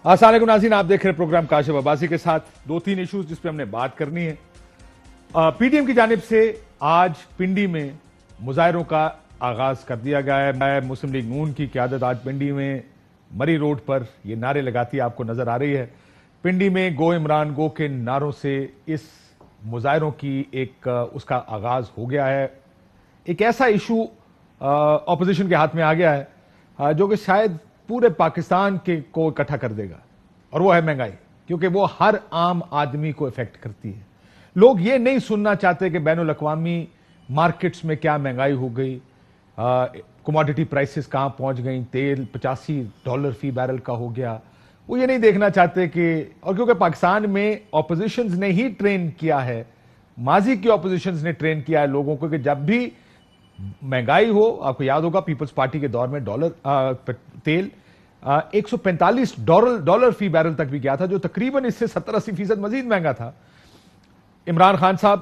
السلام علیکم ناظرین، آپ دیکھ رہے ہیں پروگرام کاشف عباسی کے ساتھ دو تین ایشوز جس پہ ہم نے بات کرنی ہے۔ پی ڈی ایم کی جانب سے آج پنڈی میں مظاہروں کا آغاز کر دیا گیا ہے۔ مسلم لیگ نون کی قیادت آج پنڈی میں مری روڈ پر یہ نعرے لگاتی آپ کو نظر آ رہی ہے۔ پنڈی میں گو عمران گو کے نعروں سے اس مظاہروں کی اس کا آغاز ہو گیا ہے۔ ایک ایسا ایشو اپوزیشن کے ہاتھ میں آ گیا ہے جو کہ شاید پورے پاکستان کو اکٹھا کر دے گا، اور وہ ہے مہنگائی، کیونکہ وہ ہر عام آدمی کو افیکٹ کرتی ہے۔ لوگ یہ نہیں سننا چاہتے کہ بین الاقوامی مارکیٹس میں کیا مہنگائی ہو گئی، کموڈٹی پرائسز کہاں پہنچ گئیں، تیل $85 فی بیرل کا ہو گیا۔ وہ یہ نہیں دیکھنا چاہتے اور کیونکہ پاکستان میں اپوزیشنز نے ہی ٹرین کیا ہے، ماضی کی اپوزیشنز نے ٹرین کیا ہے لوگوں کو کہ جب بھی مہنگائی ہو، آپ کو یاد ہوگا پیپلز پارٹی کے دور میں تیل $145 فی بیرل تک بھی گیا تھا، جو تقریباً اس سے 70-80% مزید مہنگا تھا۔ عمران خان صاحب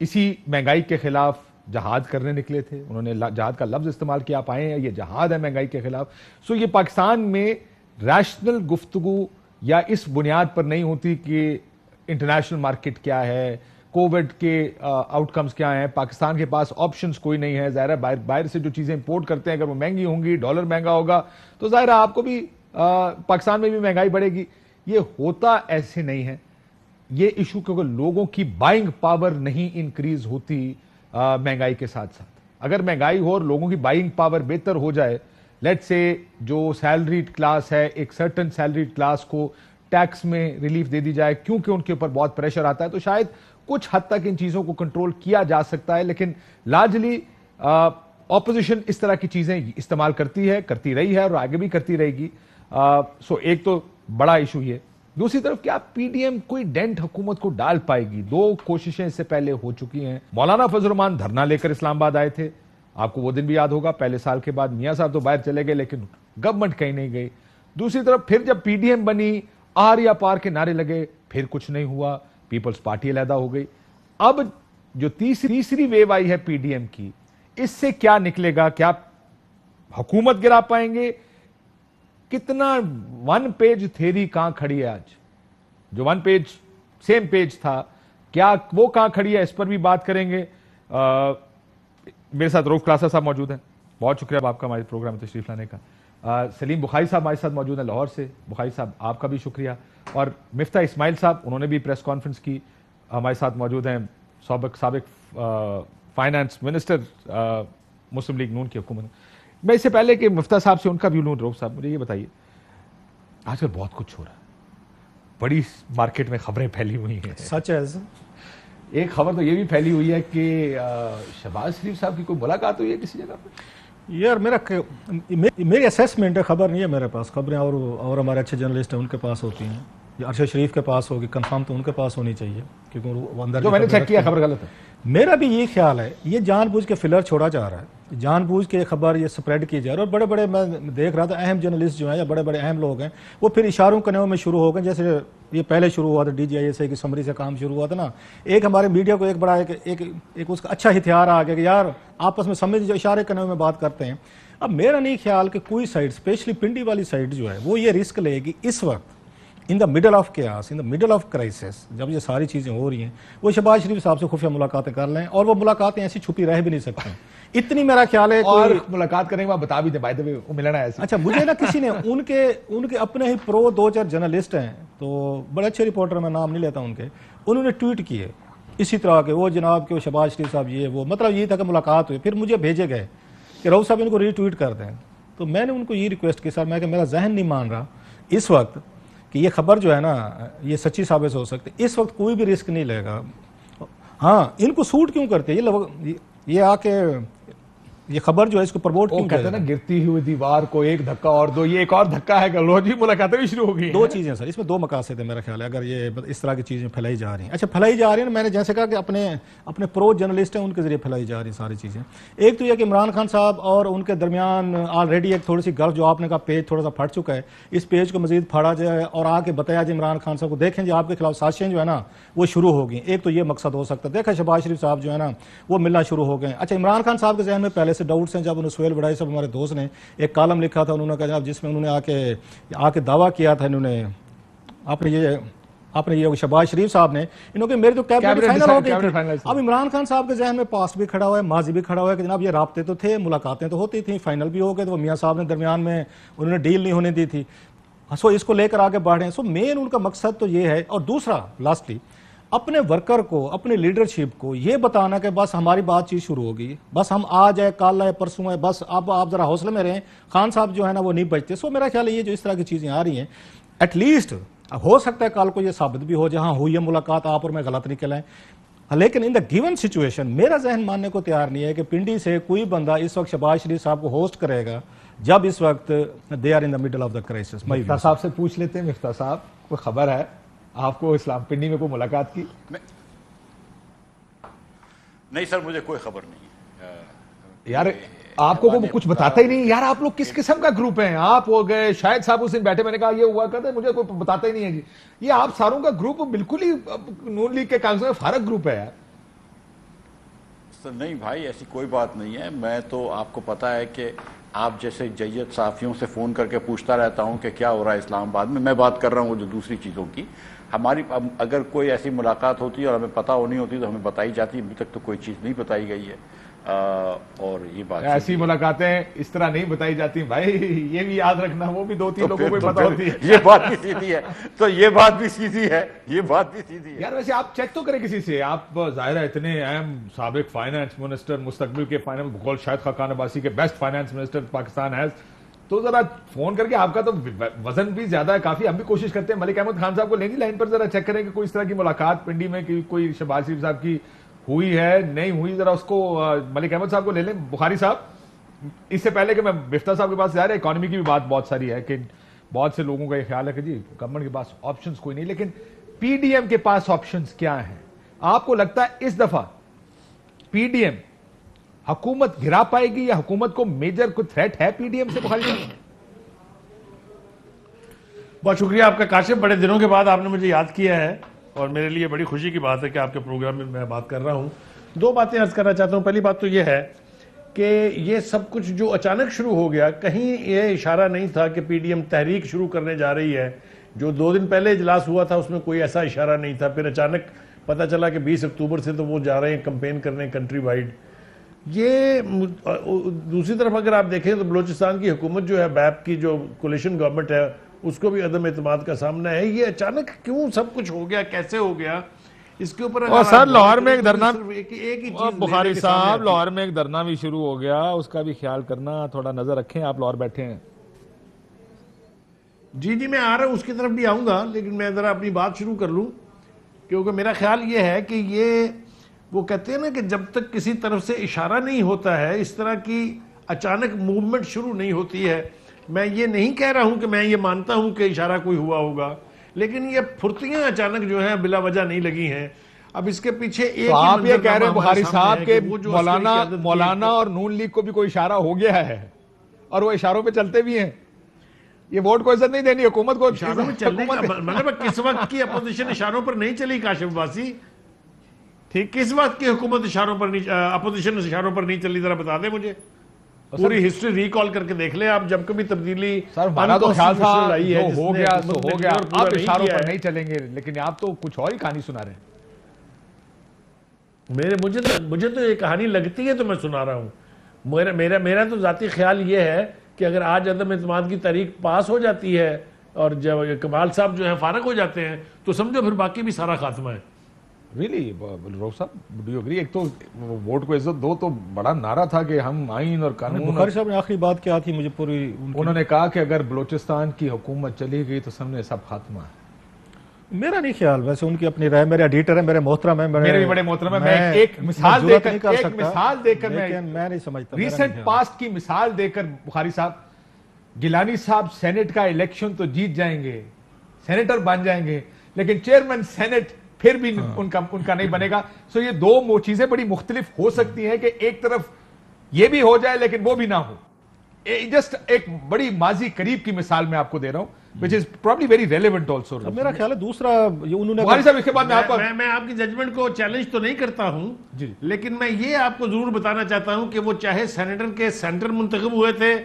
اسی مہنگائی کے خلاف جہاد کرنے نکلے تھے، انہوں نے جہاد کا لفظ استعمال کیا، آپ آئے ہیں یہ جہاد ہے مہنگائی کے خلاف۔ یہ پاکستان میں ریشنل گفتگو یا اس بنیاد پر نہیں ہوتی کہ انٹرنیشنل مارکیٹ کیا ہے، کووڈ کے آؤٹ کمز کیا ہیں، پاکستان کے پاس آپشنز کوئی نہیں ہے۔ ظاہر ہے باہر سے جو چیزیں امپورٹ کرتے ہیں اگر وہ مہنگی ہوں گی، ڈالر مہنگا ہوگا تو ظاہر ہے آپ کو بھی پاکستان میں بھی مہنگائی بڑھے گی۔ یہ ہوتا ایسے نہیں ہے، یہ ایشو کیونکہ لوگوں کی بائنگ پاور نہیں انکریز ہوتی مہنگائی کے ساتھ ساتھ۔ اگر مہنگائی ہو اور لوگوں کی بائنگ پاور بہتر ہو جائے، لیٹ سے جو سیلریڈ کلاس ہے، ایک سرٹن سیلریڈ کلاس کو ٹیکس میں ریلیف دے دی جائے کیونکہ ان کے اوپر بہت پریشر آتا ہے، تو شاید کچھ حد تک ان چیزوں کو کنٹرول کیا جا سکتا ہے۔ لیکن لارجلی اپوزیشن اس طرح کی چیزیں استعمال کرتی رہی ہے اور آگے بھی کرتی رہے گی۔ ایک تو بڑا ایشو یہ، دوسری طرف کیا پی ڈی ایم کوئی ڈینٹ حکومت کو ڈال پائے گی؟ دو کوششیں اس سے پہلے ہو چکی ہیں۔ مولانا فضل الرحمان دھرنا لے کر اسلام آباد آئے تھے، آپ کو وہ دن بھی یاد ہوگا، پہلے سال کے بعد میاں صاحب تو باہر چلے گئے لیکن گورنمنٹ کہیں نہیں گئی۔ دوسری طرف پھر جب پی ڈی ایم بنی، آر یا پار کے نعرے لگے، پھر کچھ نہیں ہوا، پیپلز پارٹی علیحدہ ہو گئی۔ اب جو تیسری ویو آئی ہے پی ڈی ایم کی، اس سے کیا نکلے گا؟ کیا حکومت گرا پائیں گے؟ کتنا ون پیج تھیری کہاں کھڑی ہے آج؟ جو ون پیج سیم پیج تھا، کیا وہ کہاں کھڑی ہے؟ اس پر بھی بات کریں گے۔ میرے ساتھ روف کلاسا صاحب موجود ہیں، بہت شکریہ آپ کا ہمارے پروگرام میں تشریف لانے کا۔ سلیم بخاری صاحب ہمارے ساتھ موجود ہیں لاہور سے، بخاری صاحب آپ کا بھی شکریہ۔ اور مفتاح اسماعیل صاحب، انہوں نے بھی پریس کانفرنس کی، ہمارے ساتھ موجود ہیں، سابق فائنانس منسٹر مسلم لیگ نون کی حکومت۔ میں اس سے پہلے کہ مفتاح صاحب سے ان کا بھی لوں، روف صاحب مجھے یہ بتائیے، آج کل بہت کچھ ہو رہا ہے، بڑی مارکیٹ میں خبریں پھیلی ہوئی ہیں، سچ ہے۔ ایک خبر تو یہ بھی پھیلی ہوئی ہے کہ شہباز شریف صاحب کی کوئی ملاقات ہوئی ہے کسی جگہ پہ؟ یار میری اسیسمنٹ ہے، خبر نہیں ہے میرے پاس، خبریں اور ہمارے اچھے جرنلسٹ ہیں ان کے پاس ہوتی ہیں، یا ارشد شریف کے پاس ہوگی، کنفرم تو ان کے پاس ہونی چاہیے کیونکہ وہ اندر جو میں نے چیک کیا خبر غلط ہے۔ میرا بھی یہ خیال ہے، یہ جان بوجھ کے فلر چھوڑا جا رہا ہے، جان بوجھ کے خبر یہ سپریڈ کی جا رہی ہے، اور بڑے بڑے میں دیکھ رہا تھا اہم جرنلسٹ جو ہیں یا بڑے بڑے اہم لوگ ہیں وہ پھر اشاروں کنوں میں شروع ہو گئے، جیسے یہ پہلے شروع ہوا تھا D G I S A کی سمری سے کام شروع ہوا تھا نا، ایک ہمارے میڈیا کو ایک بڑا ایک اس کا اچھا ہتھیار آ گیا کہ یار آپس میں سمجھ جو اشارے کنوں میں بات کرتے ہیں۔ اب میرا نہیں خیال کہ کوئی سائڈ اسپیشلی پنڈی والی سائڈ جو ہے وہ یہ رسک لے گی اس وقت in the middle of chaos, in the middle of crisis, جب یہ ساری چیزیں ہو رہی ہیں، وہ شہباز شریف صاحب سے خفیہ ملاقاتیں کر لیں، اور وہ ملاقاتیں ایسی چھپی رہ بھی نہیں سکتی، اتنی میرا خیال ہے۔ اور ملاقات کرنے کے بعد بتا بھی دیں، بائی دا وے وہ ملنا ہے ایسے۔ اچھا مجھے نا کسی نے ان کے اپنے ہی پرو دو چار جرنلسٹ ہیں، تو بڑے اچھے رپورٹر، میں نام نہیں لیتا ان کے، انہوں نے ٹویٹ کیے اسی طرح کے، وہ جناب کہ شہباز شریف صاحب یہ وہ، مطلب یہ تھا کہ ملاقات ہوئی، پھر مجھے بھیجے گئے کہ رؤف صاحب ان کو ری ٹویٹ کر دیں، تو میں نے ان کو یہ ریکویسٹ کی، سر میں کہ میرا ذہن نہیں مان رہا اس وقت کہ یہ خبر جو ہے نا یہ سچی ثابت ہو سکتی، اس وقت کوئی بھی رسک نہیں لے گا۔ ہاں ان کو سوٹ کیوں کرتے ہیں یہ آ کے یہ خبر جو ہے اس کو پروموٹ کیوں کہتے ہیں نا گرتی ہوئی دیوار کو ایک دھکا اور دو، یہ ایک اور دھکا ہے کہ لو جی ملاقاتیں بھی شروع ہو گئی۔ دو چیزیں سر، اس میں دو مقاصد ہیں میرا خیال ہے اگر یہ اس طرح کی چیزیں پھیلائی جا رہی ہیں۔ اچھا پھیلائی جا رہی ہیں، میں نے جیسے کہا کہ اپنے پرو جرنلسٹ ہیں ان کے ذریعے پھیلائی جا رہی ہیں ساری چیزیں۔ ایک تو یہ کہ عمران خان صاحب اور ان کے درمیان آلریڈی ایک تھوڑی سی گلف، جو آپ نے کہا پیج تھوڑا سا پھٹ چکا ہے، اس پیج کو مزید پھاڑا جائے اور آ کے بتایا جائے عمران خان صاحب کو، دیکھیں جی آپ کے خلاف سازشیں جو ہے نا وہ شروع ہو گئی۔ ایک تو یہ مقصد ہو سکتا ہے، دیکھیں شہباز شریف صاحب جو ہے نا وہ ملنا شروع ہو گئے۔ اچھا عمران خان صاحب کے ذہن میں پہلے ایسے ڈاؤٹس ہیں. جب انہوں سہیل وڈائی صاحب ہمارے دوست نے ایک کالم لکھا تھا, انہوں نے کہا جناب جس میں انہوں نے آ کے دعویٰ کیا تھا, انہوں نے آپ نے یہ شہباز شریف صاحب نے انہوں نے میری تو کیبنٹ فائنل ہو گئی تھی. اب عمران خان صاحب کے ذہن میں پاسٹ بھی کھڑا ہوا ہے, ماضی بھی کھڑا ہوا ہے کہ جناب یہ رابطے تو تھے, ملاقاتیں تو ہوتی تھیں, فائنل بھی ہو گئے, تو میاں صاحب نے درمیان میں انہوں نے ڈیل نہیں ہونے دی تھی. سو اس کو لے کر آگے بڑھے. سو مین ان کا مقصد تو یہ ہے. اور دوسرا لاسٹلی اپنے ورکر کو, اپنے لیڈرشپ کو یہ بتانا کہ بس ہماری بات چیت شروع ہوگی, بس ہم آج ہے, کل ہے, پرسوں ہے, بس اب آپ ذرا حوصلے میں رہیں. خان صاحب جو ہے نا وہ نہیں بچتے. سو میرا خیال ہے یہ جو اس طرح کی چیزیں آ رہی ہیں, ایٹ لیسٹ ہو سکتا ہے کل کو یہ ثابت بھی ہو جہاں ہوئی ہے ملاقات, آپ اور میں غلط نکل آئیں. لیکن ان دا گیون سچویشن میرا ذہن ماننے کو تیار نہیں ہے کہ پنڈی سے کوئی بندہ اس وقت شہباز شریف صاحب کو ہوسٹ کرے گا جب اس وقت they are in the middle of the crisis. Miftah صاحب سے پوچھ لیتے ہیں. مفتاح صاحب, کوئی خبر ہے آپ کو اسلام پنڈی میں کوئی ملاقات کی؟ نہیں سر, مجھے کوئی خبر نہیں. یار آپ کو کچھ بتاتا ہی نہیں یار. آپ لوگ کس قسم کا گروپ ہیں؟ آپ ہو گئے, شاید صاحب اس دن بیٹھے, میں نے کہا یہ ہوا کرتا ہے, مجھے کوئی بتاتا ہی نہیں ہے جی. یہ آپ ساروں کا گروپ بالکل ہی نون لیگ کے کاغذوں میں فارغ گروپ ہے یار. سر نہیں بھائی, ایسی کوئی بات نہیں ہے. میں تو آپ کو پتا ہے کہ آپ جیسے جید صحافیوں سے فون کر کے پوچھتا رہتا ہوں کہ کیا ہو رہا ہے اسلام آباد میں بات کر رہا ہوں وہ جو دوسری چیزوں کی. ہماری اگر کوئی ایسی ملاقات ہوتی ہے اور ہمیں پتہ ہونی ہوتی تو ہمیں بتائی جاتی. ابھی تک تو کوئی چیز نہیں بتائی گئی ہے. اور یہ بات ایسی ملاقاتیں اس طرح نہیں بتائی جاتی بھائی, یہ بھی یاد رکھنا. وہ بھی 2-3 لوگوں کو پتہ ہوتی ہے. یہ بات بھی سیدھی ہے, تو یہ بات بھی سیدھی ہے, یہ بات بھی سیدھی ہے. یار ویسے آپ چیک تو کریں کسی سے. آپ ظاہر ہے اتنے اہم سابق فائنانس منسٹر, مستقبل کے فائنانس بقول شاہد خاقان عباسی کے بیسٹ فائنانس منسٹر پاکستان ہے, تو ذرا فون کر کے, آپ کا تو وزن بھی زیادہ ہے کافی, ہم بھی کوشش کرتے ہیں. ملک احمد خان صاحب کو لیں گی لائن پر, ذرا چیک کریں کہ کوئی اس طرح کی ملاقات پنڈی میں کوئی شہباز شریف صاحب کی ہوئی ہے نہیں ہوئی. ذرا اس کو ملک احمد صاحب کو لے لیں. بخاری صاحب, اس سے پہلے کہ میں مفتاح صاحب کے پاس جا رہا ہے, اکانومی کی بھی بات بہت ساری ہے کہ بہت سے لوگوں کا یہ خیال ہے کہ جی گورنمنٹ کے پاس آپشنز کوئی نہیں, لیکن پی ڈی ایم کے پاس آپشنز کیا ہیں؟ آپ کو لگتا ہے اس دفعہ پی ڈی ایم حکومت گرا پائے گی, یا حکومت کو میجر کوئی تھریٹ ہے پی ڈی ایم سے؟ بخاری صاحب بہت شکریہ آپ کا کاشف, بڑے دنوں کے بعد آپ نے مجھے یاد کیا ہے اور میرے لیے بڑی خوشی کی بات ہے کہ آپ کے پروگرام میں میں بات کر رہا ہوں. 2 باتیں عرض کرنا چاہتا ہوں. پہلی بات تو یہ ہے کہ یہ سب کچھ جو اچانک شروع ہو گیا, کہیں یہ اشارہ نہیں تھا کہ پی ڈی ایم تحریک شروع کرنے جا رہی ہے. جو 2 دن پہلے اجلاس ہوا تھا اس میں کوئی ایسا اشارہ نہیں تھا. پھر اچانک پتہ چلا کہ 20 اکتوبر سے تو وہ جا رہے ہیں کمپین کرنے کنٹری وائڈ. یہ دوسری طرف اگر آپ دیکھیں تو بلوچستان کی حکومت جو ہے, بیپ کی جو کولیشن گورنمنٹ ہے, اس کو بھی عدم اعتماد کا سامنا ہے. یہ اچانک کیوں سب کچھ ہو گیا, کیسے ہو گیا, اس کے اوپر سر لاہور میں ایک دھرنا, چیز بخاری صاحب لاہور میں ایک دھرنا بھی شروع ہو گیا, اس کا بھی خیال کرنا, تھوڑا نظر رکھیں. آپ لاہور بیٹھے ہیں. جی میں آ رہا ہوں, اس کی طرف بھی آؤں گا, لیکن میں ذرا اپنی بات شروع کر لوں, کیونکہ میرا خیال یہ ہے کہ یہ وہ کہتے ہیں نا کہ جب تک کسی طرف سے اشارہ نہیں ہوتا ہے, اس طرح کی اچانک موومنٹ شروع نہیں ہوتی ہے. میں یہ نہیں کہہ رہا ہوں کہ میں یہ مانتا ہوں کہ اشارہ کوئی ہوا ہوگا, لیکن یہ پھرتیاں اچانک جو ہیں بلا وجہ نہیں لگی ہیں. اب اس کے پیچھے ایک آپ یہ کہہ رہے ہیں بخاری صاحب کہ مولانا اور نون لیگ کو بھی کوئی اشارہ ہو گیا ہے اور وہ اشاروں پہ چلتے بھی ہیں. یہ ووٹ کو عزت نہیں دینی, حکومت کو اشاروں میں چلنے کا مطلب کس وقت کی اپوزیشن اشاروں پر نہیں چلی کاشف عباسی؟ ٹھیک, کس وقت کی حکومت اشاروں پر نہیں, اپوزیشن اشاروں پر نہیں چلی, ذرا بتا دیں مجھے. پوری ہسٹری ریکال کر کے دیکھ لیں آپ, جب کبھی تبدیلی سر ہمارا تو خیال تھا ہو گیا تو ہو گیا, آپ اشاروں پر نہیں چلیں گے, لیکن آپ تو کچھ اور ہی کہانی سنا رہے ہیں. مجھے تو یہ کہانی لگتی ہے تو میں سنا رہا ہوں. میرا تو ذاتی خیال یہ ہے کہ اگر آج عدم اعتماد کی تحریک پاس ہو جاتی ہے اور جب کمال صاحب جو ہیں فارغ ہو جاتے ہیں تو سمجھو پھر باقی بھی سارا خاتمہ ہے. ریلی روف صاحب, ڈو یو ایگری؟ ایک تو ووٹ کو عزت دو تو بڑا نعرہ تھا کہ ہم آئین اور قانون. بخاری صاحب نے آخری بات کیا تھی مجھے پوری, انہوں نے کہا کہ اگر بلوچستان کی حکومت چلی گئی تو سامنے سب خاتمہ ہے. میرا نہیں خیال, ویسے ان کی اپنی رائے, میرے ایڈیٹر ہیں, میرے محترم ہیں, میرے بھی بڑے محترم ہیں. میں ایک مثال دے کر میں نہیں سمجھتا, ریسنٹ پاسٹ کی مثال دے کر بخاری صاحب, گیلانی صاحب سینٹ کا الیکشن تو جیت جائیں گے, سینیٹر بن جائیں گے, لیکن چیئرمین سینٹ پھر بھی ان کا نہیں بنے گا. سو یہ 2 چیزیں بڑی مختلف ہو سکتی ہیں کہ ایک طرف یہ بھی ہو جائے لیکن وہ بھی نہ ہو. جسٹ ایک بڑی ماضی قریب کی مثال میں آپ کو دے رہا ہوں. which is probably very relevant also. اب میرا خیال ہے دوسرا یہ انہوں نے بخاری صاحب اس کے بعد میں آپ کو میں آپ کی ججمنٹ کو چیلنج تو نہیں کرتا ہوں جی لیکن میں یہ آپ کو ضرور بتانا چاہتا ہوں کہ وہ چاہے سینیٹر کے سینٹر منتخب ہوئے تھے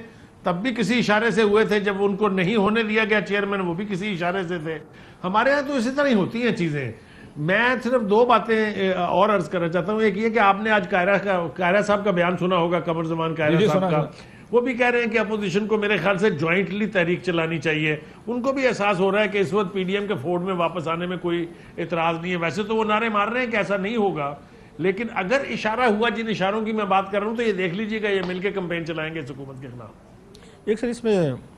تب بھی کسی اشارے سے ہوئے تھے, جب ان کو نہیں ہونے دیا گیا چیئرمین وہ بھی کسی اشارے سے تھے. ہمارے ہاں تو اسی طرح ہی ہوتی ہیں چیزیں. میں صرف دو باتیں اور عرض کرنا چاہتا ہوں. ایک یہ کہ آپ نے آج قاہرہ صاحب کا بیان سنا ہوگا, قمر زمان قاہرہ صاحب کا. وہ بھی کہہ رہے ہیں کہ اپوزیشن کو میرے خیال سے جوائنٹلی تحریک چلانی چاہیے. ان کو بھی احساس ہو رہا ہے کہ اس وقت پی ڈی ایم کے فورڈ میں واپس آنے میں کوئی اعتراض نہیں ہے. ویسے تو وہ نعرے مار رہے ہیں کہ ایسا نہیں ہوگا, لیکن اگر اشارہ ہوا جن اشاروں کی میں بات کر رہا ہوں تو یہ دیکھ لیجیے گا یہ مل کے کمپین چلائیں گے اس حکومت کے خلاف. ایک سر اس میں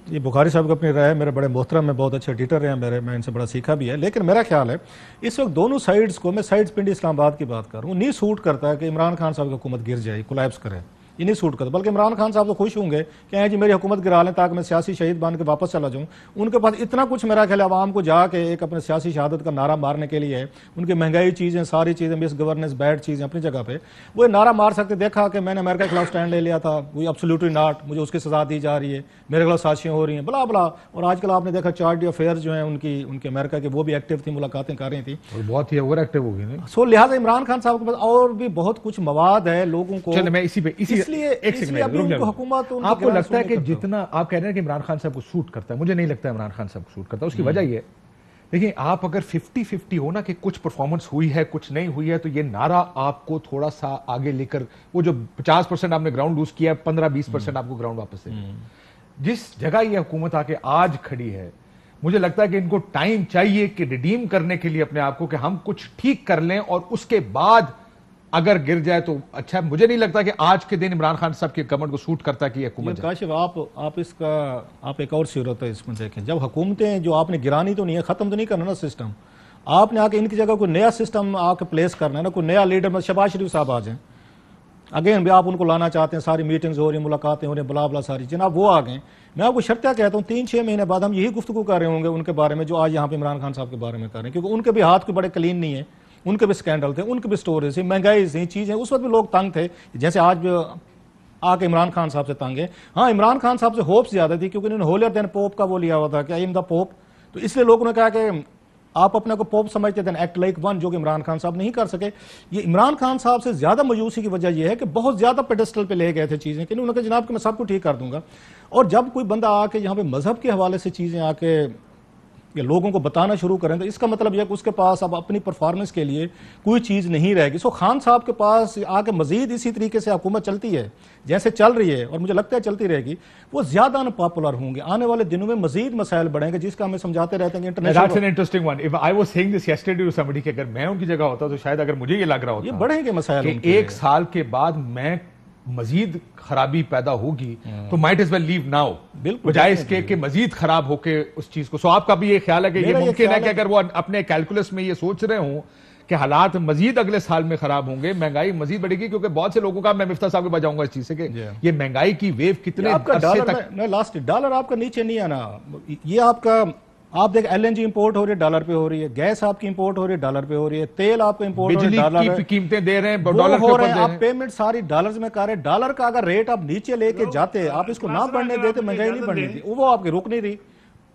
یہ بخاری صاحب کو اپنی رائے, میرے بڑے محترم میں بہت اچھے ایڈیٹر رہے ہیں میں ان سے بڑا سیکھا بھی ہے, لیکن میرا خیال ہے اس وقت دونوں سائیڈز کو, میں سائیڈز پنڈی اسلام آباد کی بات کر رہا ہوں, نہیں سوٹ کرتا ہے کہ عمران خان صاحب کی حکومت گر جائے, کولیپس کرے, یہ نہیں سوٹ کرتا. بلکہ عمران خان صاحب تو خوش ہوں گے کہ جی میری حکومت گرا لیں تاکہ میں سیاسی شہید بن کے واپس چلا جاؤں. ان کے پاس اتنا کچھ میرا خیال ہے عوام کو جا کے ایک اپنے سیاسی شہادت کا نعرہ مارنے کے لیے ہے. ان کی مہنگائی چیزیں, ساری چیزیں, مس گورننس, بیڈ چیزیں اپنی جگہ پہ وہ نعرہ مار سکتے. دیکھا کہ میں نے امریکہ کے خلاف سٹینڈ لے لیا تھا, وہ ایبسلیوٹلی ناٹ, مجھے اس کی سزا دی جا رہی ہے, میرے خلاف سازشیں ہو رہی ہیں, بلا بلا. اور آج کل آپ نے دیکھا چارٹی افیئرز جو ہیں ان کے امریکہ کے, وہ بھی ایکٹیو تھی, ملاقاتیں کر رہی تھیں, بہت ہی اوور ایکٹیو ہو گئی. سو لہٰذا عمران خان صاحب کے پاس اور بھی بہت کچھ مواد ہے لوگوں کو. چلیں میں اسی پہ اس لیے حکومت آپ کو لگتا ہے کہ جتنا آپ کہہ رہے ہیں کہ عمران خان صاحب کو سوٹ کرتا ہے, مجھے نہیں لگتا ہے عمران خان صاحب کو سوٹ کرتا ہے. اس کی وجہ یہ ہے, دیکھیں آپ اگر 50-50 ہو نا کہ کچھ پرفارمنس ہوئی ہے کچھ نہیں ہوئی ہے, تو یہ نعرہ آپ کو تھوڑا سا آگے لے کر, وہ جو 50% آپ نے گراؤنڈ لوز کیا ہے 15-20% آپ کو گراؤنڈ واپس ہے. جس جگہ یہ حکومت آ کے آج کھڑی ہے, مجھے لگتا ہے کہ ان کو ٹائم چاہیے کہ ریڈیم کرنے کے لیے اپنے آپ کو, کہ ہم کچھ ٹھیک کر لیں اور اس کے بعد اگر گر جائے تو اچھا. مجھے نہیں لگتا کہ آج کے دن عمران خان صاحب کی گورنمنٹ کو سوٹ کرتا کہ یہ حکومت. کاشف آپ اس کا آپ ایک اور صورت ہے اس میں دیکھیں, جب حکومتیں جو آپ نے گرانی تو نہیں ہے, ختم تو نہیں کرنا نا سسٹم, آپ نے آ کے ان کی جگہ کوئی نیا سسٹم آ کے پلیس کرنا ہے نا, کوئی نیا لیڈر. شہباز شریف صاحب آ جائیں اگین بھی, آپ ان کو لانا چاہتے ہیں, ساری میٹنگز ہو رہی ہیں, ملاقاتیں ہو رہی ہیں, بلا بلا ساری, جناب وہ آ گئے. میں آپ کو شرطیہ کہتا ہوں 3-6 مہینے بعد ہم یہی گفتگو کر رہے ہوں گے ان کے بارے میں جو آج یہاں پہ عمران خان صاحب کے بارے میں کر رہے ہیں, کیونکہ ان کے بھی ہاتھ کوئی بڑے کلین نہیں ہے, ان کے بھی سکینڈل تھے, ان کے بھی سٹوریز تھے, مہنگائی تھی, چیزیں. اس وقت بھی لوگ تنگ تھے جیسے آج آ کے عمران خان صاحب سے تنگ ہے. ہاں عمران خان صاحب سے ہوپ زیادہ تھی کیونکہ انہوں نے ہولیر دین پوپ کا وہ لیا ہوا تھا کہ آئی ایم دا پوپ, تو اس لیے لوگوں نے کہا کہ آپ اپنے کو پوپ سمجھتے تھے, ایکٹ لائک ون, جو کہ عمران خان صاحب نہیں کر سکے. یہ عمران خان صاحب سے زیادہ مایوسی کی وجہ یہ ہے کہ بہت زیادہ پیڈسٹل پہ لے گئے تھے چیزیں, کہ انہوں نے کہا جناب کہ میں سب کو ٹھیک کر دوں گا. اور جب کوئی بندہ آ کے یہاں پہ مذہب کے حوالے سے چیزیں آ کے لوگوں کو بتانا شروع کریں تو اس کا مطلب یہ کہ اس کے پاس اب اپنی پرفارمنس کے لیے کوئی چیز نہیں رہے گی. سو خان صاحب کے پاس آ کے مزید اسی طریقے سے حکومت چلتی ہے جیسے چل رہی ہے, اور مجھے لگتا ہے چلتی رہے گی, وہ زیادہ ان پاپولر ہوں گے. آنے والے دنوں میں مزید مسائل بڑھیں گے, جس کا ہمیں سمجھاتے رہتے ہیں کہ That's an interesting one. If I was saying this yesterday to somebody کہ اگر میں ان کی جگہ ہوتا تو شاید اگر مجھے یہ لگ رہا ہوتا یہ بڑھیں گے مسائل کہ ایک سال کے بعد میں مزید خرابی پیدا ہوگی تو might as well leave now, بجائے اس کے کہ مزید خراب ہو کے اس چیز کو. سو آپ کا بھی یہ خیال ہے کہ یہ ممکن ہے کہ اگر وہ اپنے کیلکولس میں یہ سوچ رہے ہوں کہ حالات مزید اگلے سال میں خراب ہوں گے, مہنگائی مزید بڑھے گی, کیونکہ بہت سے لوگوں کا, میں مفتاح صاحب کو بجاؤں گا اس چیز سے کہ یہ مہنگائی کی ویو کتنے عرصے تک, لاسٹ ڈالر آپ کا نیچے نہیں آنا. یہ آپ کا, آپ دیکھ ایل این جی امپورٹ ہو رہی ہے ڈالر پہ ہو رہی ہے, گیس آپ کی امپورٹ ہو رہی ہے ڈالر پہ ہو رہی ہے, تیل آپ کا امپورٹ ہو رہی ہے ڈالر, بجلی کی قیمتیں دے رہے ہیں ڈالر کے اوپر دے رہے ہیں, آپ پیمنٹ ساری ڈالرز میں کر رہے ہیں. ڈالر کا اگر ریٹ آپ نیچے لے کے جاتے, آپ اس کو نہ بڑھنے دیتے, مہنگائی نہیں بڑھنی تھی, وہ آپ کی رک نہیں رہی.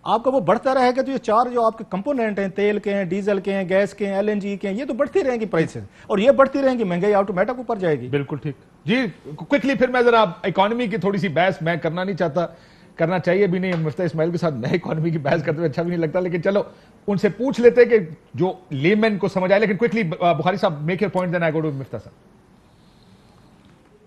آپ کا وہ بڑھتا رہے گا تو یہ چار جو آپ کے کمپوننٹ ہیں, تیل کے ہیں, ڈیزل کے ہیں, گیس کے ہیں, ایل این جی کے ہیں, یہ تو بڑھتی رہیں گی پرائسز, اور یہ بڑھتی رہیں گی, مہنگائی آٹومیٹک اوپر جائے گی. بالکل ٹھیک. جی کوئکلی پھر میں ذرا اکانومی کی تھوڑی سی بحث میں کرنا نہیں چاہتا, کرنا چاہیے بھی نہیں, مفتاح اسماعیل کے ساتھ میں اکانومی کی بحث کرتے ہوئے اچھا بھی نہیں لگتا, لیکن چلو ان سے پوچھ لیتے کہ جو لیمن کو سمجھ آئے. لیکن کوئکلی بخاری صاحب make your point, then I go to Miftah صاحب.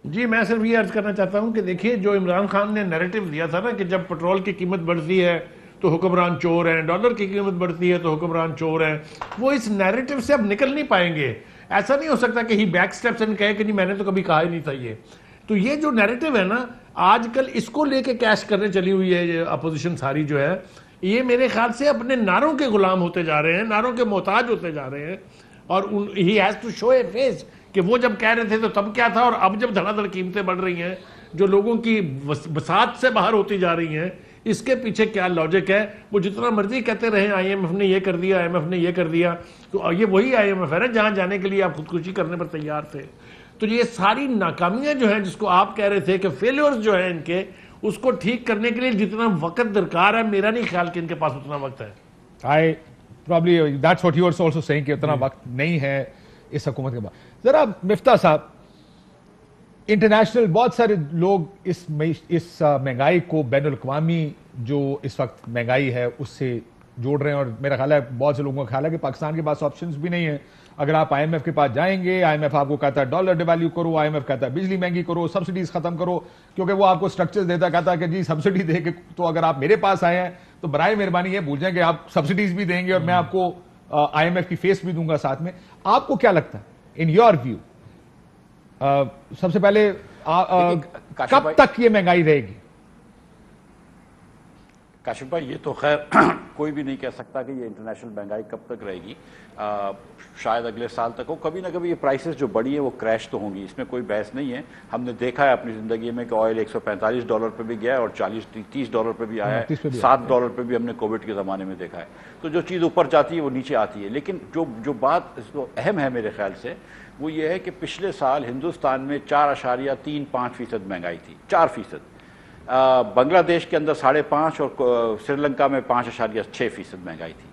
جی میں صرف یہ عرض کرنا چاہتا ہوں کہ دیکھیے جو عمران خان نے نیریٹو دیا تھا نا کہ جب پٹرول کی قیمت بڑھتی ہے تو حکمران چور ہیں, ڈالر کی قیمت بڑھتی ہے تو حکمران چور ہیں, وہ اس نیریٹو سے اب نکل نہیں پائیں گے. ایسا نہیں ہو سکتا کہ ہی بیک سٹیپس ان کہے کہ نہیں میں نے تو کبھی کہا ہی نہیں تھا یہ. تو یہ جو نیریٹو ہے نا آج کل اس کو لے کے کیش کرنے چلی ہوئی ہے اپوزیشن ساری جو ہے, یہ میرے خیال سے اپنے نعروں کے غلام ہوتے جا رہے ہیں, نعروں کے محتاج ہوتے جا رہے ہیں. اور he has to show a face کہ وہ جب کہہ رہے تھے تو تب کیا تھا, اور اب جب دھڑا دھڑ قیمتیں بڑھ رہی ہیں جو لوگوں کی بساط سے باہر ہوتی جا رہی ہیں, اس کے پیچھے کیا لاجک ہے. وہ جتنا مرضی کہتے رہے آئی ایم ایف نے یہ کر دیا, آئی ایم ایف نے یہ کر دیا, تو یہ وہی آئی ایم ایف ہے نا جہاں جانے کے لیے آپ خودکشی کرنے پر تیار تھے. تو یہ ساری ناکامیاں جو ہیں جس کو آپ کہہ رہے تھے کہ فیلیورز جو ہیں ان کے, اس کو ٹھیک کرنے کے لیے جتنا وقت درکار ہے میرا نہیں خیال کہ ان کے پاس اتنا وقت ہے. probably that's what you were also saying کہ اتنا وقت نہیں ہے اس حکومت کے بعد. ذرا مفتاح صاحب, انٹرنیشنل بہت سارے لوگ اس مہنگائی کو بین الاقوامی جو اس وقت مہنگائی ہے اس سے جوڑ رہے ہیں, اور میرا خیال ہے بہت سے لوگوں کا خیال ہے کہ پاکستان کے پاس آپشنز بھی نہیں ہیں. اگر آپ آئی ایم ایف کے پاس جائیں گے, آئی ایم ایف آپ کو کہتا ہے ڈالر ڈیویلیو کرو, آئی ایم ایف کہتا ہے بجلی مہنگی کرو, سبسڈیز ختم کرو, کیونکہ وہ آپ کو سٹرکچر دیتا, کہتا ہے کہ جی سبسڈی دے کے تو اگر آپ میرے پاس آئے ہیں تو برائے مہربانی یہ بھول جائیں کہ آپ سبسڈیز بھی دیں گے اور میں آپ کو آئی ایم ایف کی فیس بھی دوں گا ساتھ میں. آپ کو کیا لگتا ہے ان یور ویو, سب سے پہلے کب تک یہ مہنگائی رہے گی؟ کاشف بھائی, یہ تو خیر کوئی بھی نہیں کہہ سکتا کہ یہ انٹرنیشنل مہنگائی کب تک رہے گی. شاید اگلے سال تک ہو. کبھی نہ کبھی یہ پرائسز جو بڑی ہیں وہ کریش تو ہوں گی, اس میں کوئی بحث نہیں ہے. ہم نے دیکھا ہے اپنی زندگی میں کہ آئل $145 پہ بھی گیا ہے اور $30 پہ بھی آیا ہے, $7 پہ بھی ہم نے کووڈ کے زمانے میں دیکھا ہے. تو جو چیز اوپر جاتی ہے وہ نیچے آتی ہے. لیکن جو بات اہم ہے میرے خیال سے وہ یہ ہے کہ پچھلے سال ہندوستان میں 4.35% مہنگائی تھی, 4%. بنگلہ دیش کے اندر 5.5% اور سری لنکا میں 5.6% مہنگائی تھی.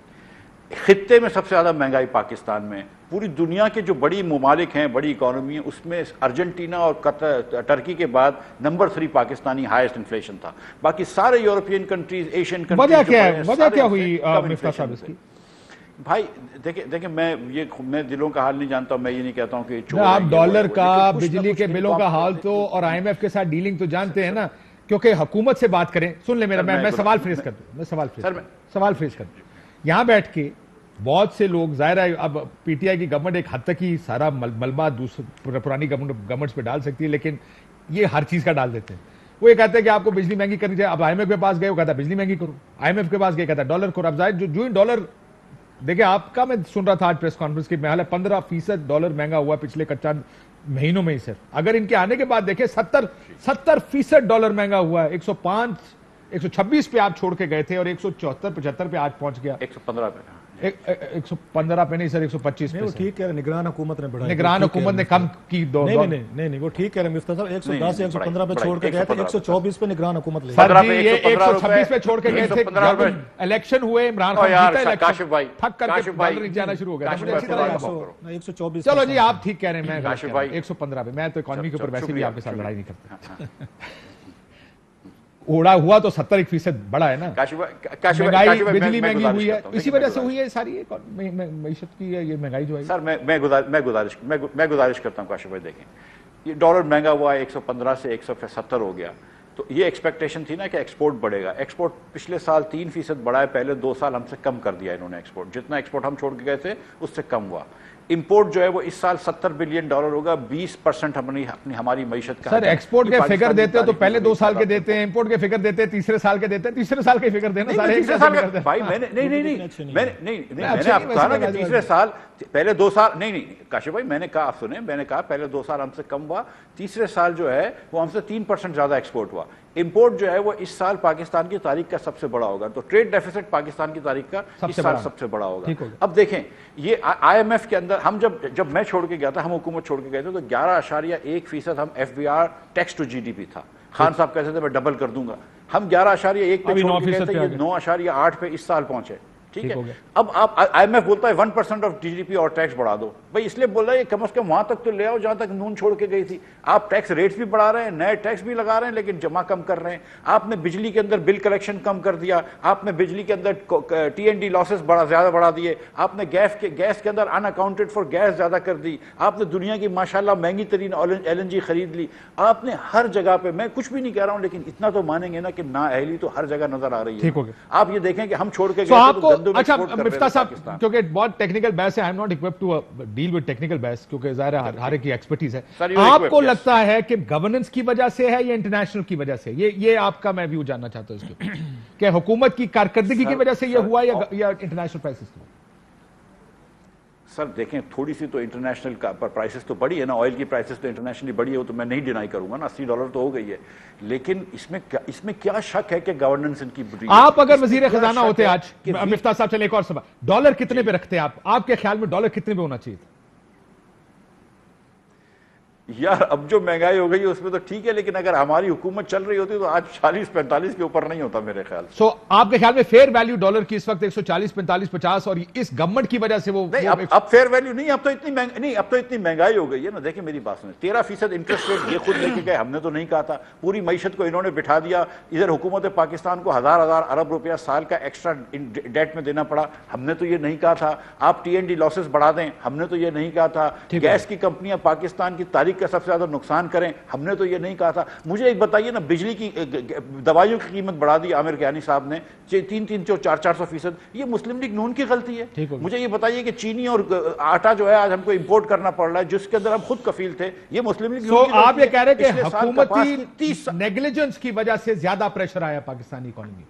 خطے میں سب سے زیادہ مہنگائی پاکستان میں. پوری دنیا کے جو بڑی ممالک ہیں, بڑی اکانومی ہیں, اس میں ارجنٹینا اور ٹرکی کے بعد نمبر 3 پاکستانی ہائیسٹ انفلیشن تھا. باقی سارے یورپین کنٹریز, ایشین کنٹریز. وجہ کیا ہوئی مفتاح صاحب اس کی؟ بھائی دیکھیں میں دلوں کا حال نہیں جانتا ہوں. میں یہ نہیں کہتا ہوں کہ آپ ڈالر کا, بجلی کے بلوں کا حال تو اور آئی ایم ایف کے ساتھ ڈیلنگ تو جانتے ہیں نا, کیونکہ حکومت سے بات کریں. سن لیں میرا, میں سوال فریز کر دوں, سوال فریز کر دوں. یہاں بیٹھ کے بہت سے لوگ, ظاہر ہے اب پی ٹی آئی کی گورنمنٹ ایک حد تک ہی سارا ملبہ پرانی گورنمنٹس پہ ڈال سکتی ہے, لیکن یہ ہر چیز کا ڈال دیتے ہیں. وہ یہ کہتے ہیں کہ آپ کو بجلی مہنگی کرنی چاہیے. اب آئی ایم ایف کے پاس گئے, وہ کہتا ہے بجلی مہنگی کرو. آئی ایم ایف کے پاس گئے, کہتا ہے ڈالر کرو. اب ظاہر جو ڈالر, دیکھیں آپ کا, میں سن رہا تھا آج پریس کانفرنس کی, میں 15% ڈالر مہنگا ہوا پچھلے چند مہینوں میں ہی صرف. اگر ان کے آنے کے بعد دیکھیں 70% ڈالر مہنگا ہوا ہے. 126 پہ آپ چھوڑ کے گئے تھے اور 174-75 پہ آج پہنچ گیا. 115 پہ 115 پہ نہیں سر, 125 پہ. وہ ٹھیک کہہ رہے, نگران حکومت نے بڑھایا. نگران حکومت نے کم کی. نہیں وہ ٹھیک کہہ رہے مفتاح صاحب, 110 سے 115 پہ چھوڑ کے گئے تھے, 124 پہ نگران حکومت لے گئی. یہ 126 پہ چھوڑ کے گئے تھے, الیکشن ہوئے, عمران خان جیتا الیکشن, تھک کر کے ڈالر جانا شروع ہو گیا. 124. چلو جی آپ ٹھیک کہہ رہے ہیں, میں 115 پہ. میں تو اکانومی کے اوپر ویسے بھی آپ کے ساتھ لڑائی نہیں کرتا. اوڑا ہوا تو 70% بڑا ہے نا. مہنگائی, بجلی مہنگی ہوئی ہے, اسی وجہ سے ہوئی ہے ساری معیشت کی یہ مہنگائی جو ہے. سر میں گزارش کرتا ہوں کاشف بھائی, دیکھیں یہ ڈالر مہنگا ہوا ہے, 115 سے 170 ہو گیا. تو یہ ایکسپیکٹیشن تھی نا کہ ایکسپورٹ بڑھے گا. ایکسپورٹ پچھلے سال 3% بڑھا ہے, پہلے 2 سال ہم سے کم کر دیا انہوں نے ایکسپورٹ. جتنا ایکسپورٹ ہم چھوڑ کے گئے تھے اس سے کم ہوا. امپورٹ جو ہے وہ اس سال $70 بلین ہوگا, 20% ہماری معیشت کا. سر ایکسپورٹ کے فگر دیتے ہو تو پہلے 2 سال کے دیتے ہیں, امپورٹ کے فگر دیتے ہیں تیسرے سال کے دیتے ہیں, تیسرے سال کے فگر دینا سارے. بھائی میں نے آپ کو کہا نا کہ تیسرے سال, پہلے 2 سال نہیں کاشف بھائی, میں نے کہا, آپ سنیں, میں نے کہا پہلے 2 سال ہم سے کم ہوا, تیسرے سال جو ہے وہ ہم سے 3% زیادہ ایکسپورٹ ہوا. امپورٹ جو ہے وہ اس سال پاکستان کی تاریخ کا سب سے بڑا ہوگا. تو ٹریڈ ڈیفیسٹ پاکستان کی تاریخ کا اس سال سب سے بڑا ہوگا. اب دیکھیں یہ آئی ایم ایف کے اندر ہم جب میں چھوڑ کے گیا تھا, ہم حکومت چھوڑ کے گئے تھے, تو 11.1% ہم F B R tax to G D P تھا. خان صاحب کہتے تھے میں ڈبل کر دوں گا. ہم 11.1 پہ چھوڑ کے گئے تھے, یہ 9.8 پہ اس سال پہنچے. ٹھیک ہے. اب آپ آئی ایم ایف بولتا ہے 1% آف ڈی جی پی اور ٹیکس بڑھا دو. بھائی اس لیے بول رہا ہے کم از کم وہاں تک تو لے آؤ جہاں تک نون چھوڑ کے گئی تھی. آپ ٹیکس ریٹس بھی بڑھا رہے ہیں, نئے ٹیکس بھی لگا رہے ہیں, لیکن جمع کم کر رہے ہیں. آپ نے بجلی کے اندر بل کلیکشن کم کر دیا, آپ نے بجلی کے اندر ٹی این ڈی لاسز زیادہ بڑھا دیے, آپ نے گیس کے اندر ان اکاؤنٹڈ فار گیس زیادہ کر دی, آپ نے دنیا کی ماشاءاللہ مہنگی ترین ایل این جی خرید لی. آپ نے ہر جگہ پہ, میں کچھ بھی نہیں کہہ رہا ہوں, لیکن اتنا تو مانیں گے نا کہ نااہلی تو ہر جر نظر آ رہی ہے. آپ یہ دیکھیں کہ ہم چھوڑ کے گئے کیونکہ بہت ٹیکنیکل بحث ہے, I am not equipped to deal with technical بحث, کیونکہ ظاہر ہے ہر ایک کی ایکسپرٹیز ہے. آپ کو لگتا ہے کہ گورننس کی وجہ سے ہے یا انٹرنیشنل کی وجہ سے؟ یہ آپ کا میں ویو جاننا چاہتا ہوں اس کے, کہ حکومت کی کارکردگی کی وجہ سے یہ ہوا یا انٹرنیشنل پرائسز کی؟ سر دیکھیں تھوڑی سی تو انٹرنیشنل پرائسز تو بڑی ہے نا, آئل کی پرائسز تو انٹرنیشنلی بڑی ہے, وہ تو میں نہیں ڈینائی کروں گا نا, $80 تو ہو گئی ہے. لیکن اس میں کیا شک ہے کہ گورننس ان کی بری ہے. آپ اگر وزیر خزانہ ہوتے آج, مفتاح صاحب, چلے ایک اور سوال, ڈالر کتنے پہ رکھتے آپ کے خیال میں؟ ڈالر کتنے پہ ہونا چاہیے تھا؟ یار اب جو مہنگائی ہو گئی ہے اس میں تو ٹھیک ہے، لیکن اگر ہماری حکومت چل رہی ہوتی تو آج 40-45 کے اوپر نہیں ہوتا میرے خیال سے. سو آپ کے خیال میں فیئر ویلیو ڈالر کی اس وقت 140, 45, 50 اور اس گورنمنٹ کی وجہ سے وہ نہیں، اب فیئر ویلیو نہیں، اب تو اتنی مہنگائی ہو گئی ہے نا. دیکھیں میری بات سنیں، 13% انٹرسٹ ریٹ یہ خود لے کے گئے، ہم نے تو نہیں کہا تھا. پوری معیشت کو انہوں نے بٹھا دیا. ادھر حکومت پاکستان کو ہزار ارب روپیہ سال کا ایکسٹرا ڈیٹ میں دینا پڑا، ہم نے تو یہ نہیں کہا تھا. آپ TND لاسز بڑھا دیں، ہم نے تو یہ نہیں کہا تھا. گیس کی کمپنیاں پاکستان کی تاریخ کا سب سے زیادہ نقصان کریں، ہم نے تو یہ نہیں کہا تھا. مجھے ایک بتائیے نا، بجلی کی دوائیوں کی قیمت بڑھا دی عامر کیانی صاحب نے 300-400%. یہ مسلم لیگ نون کی غلطی ہے. مجھے یہ بتائیے کہ چینی اور آٹا جو ہے آج ہم کو امپورٹ کرنا پڑ رہا ہے جس کے اندر ہم خود کفیل تھے، یہ مسلم لیگ نون کی غلطی ہے. آپ یہ کہہ رہے کہ حکومتی نیگلیجنس کی وجہ سے زیادہ پریشر آیا پاکستانی اکانومی.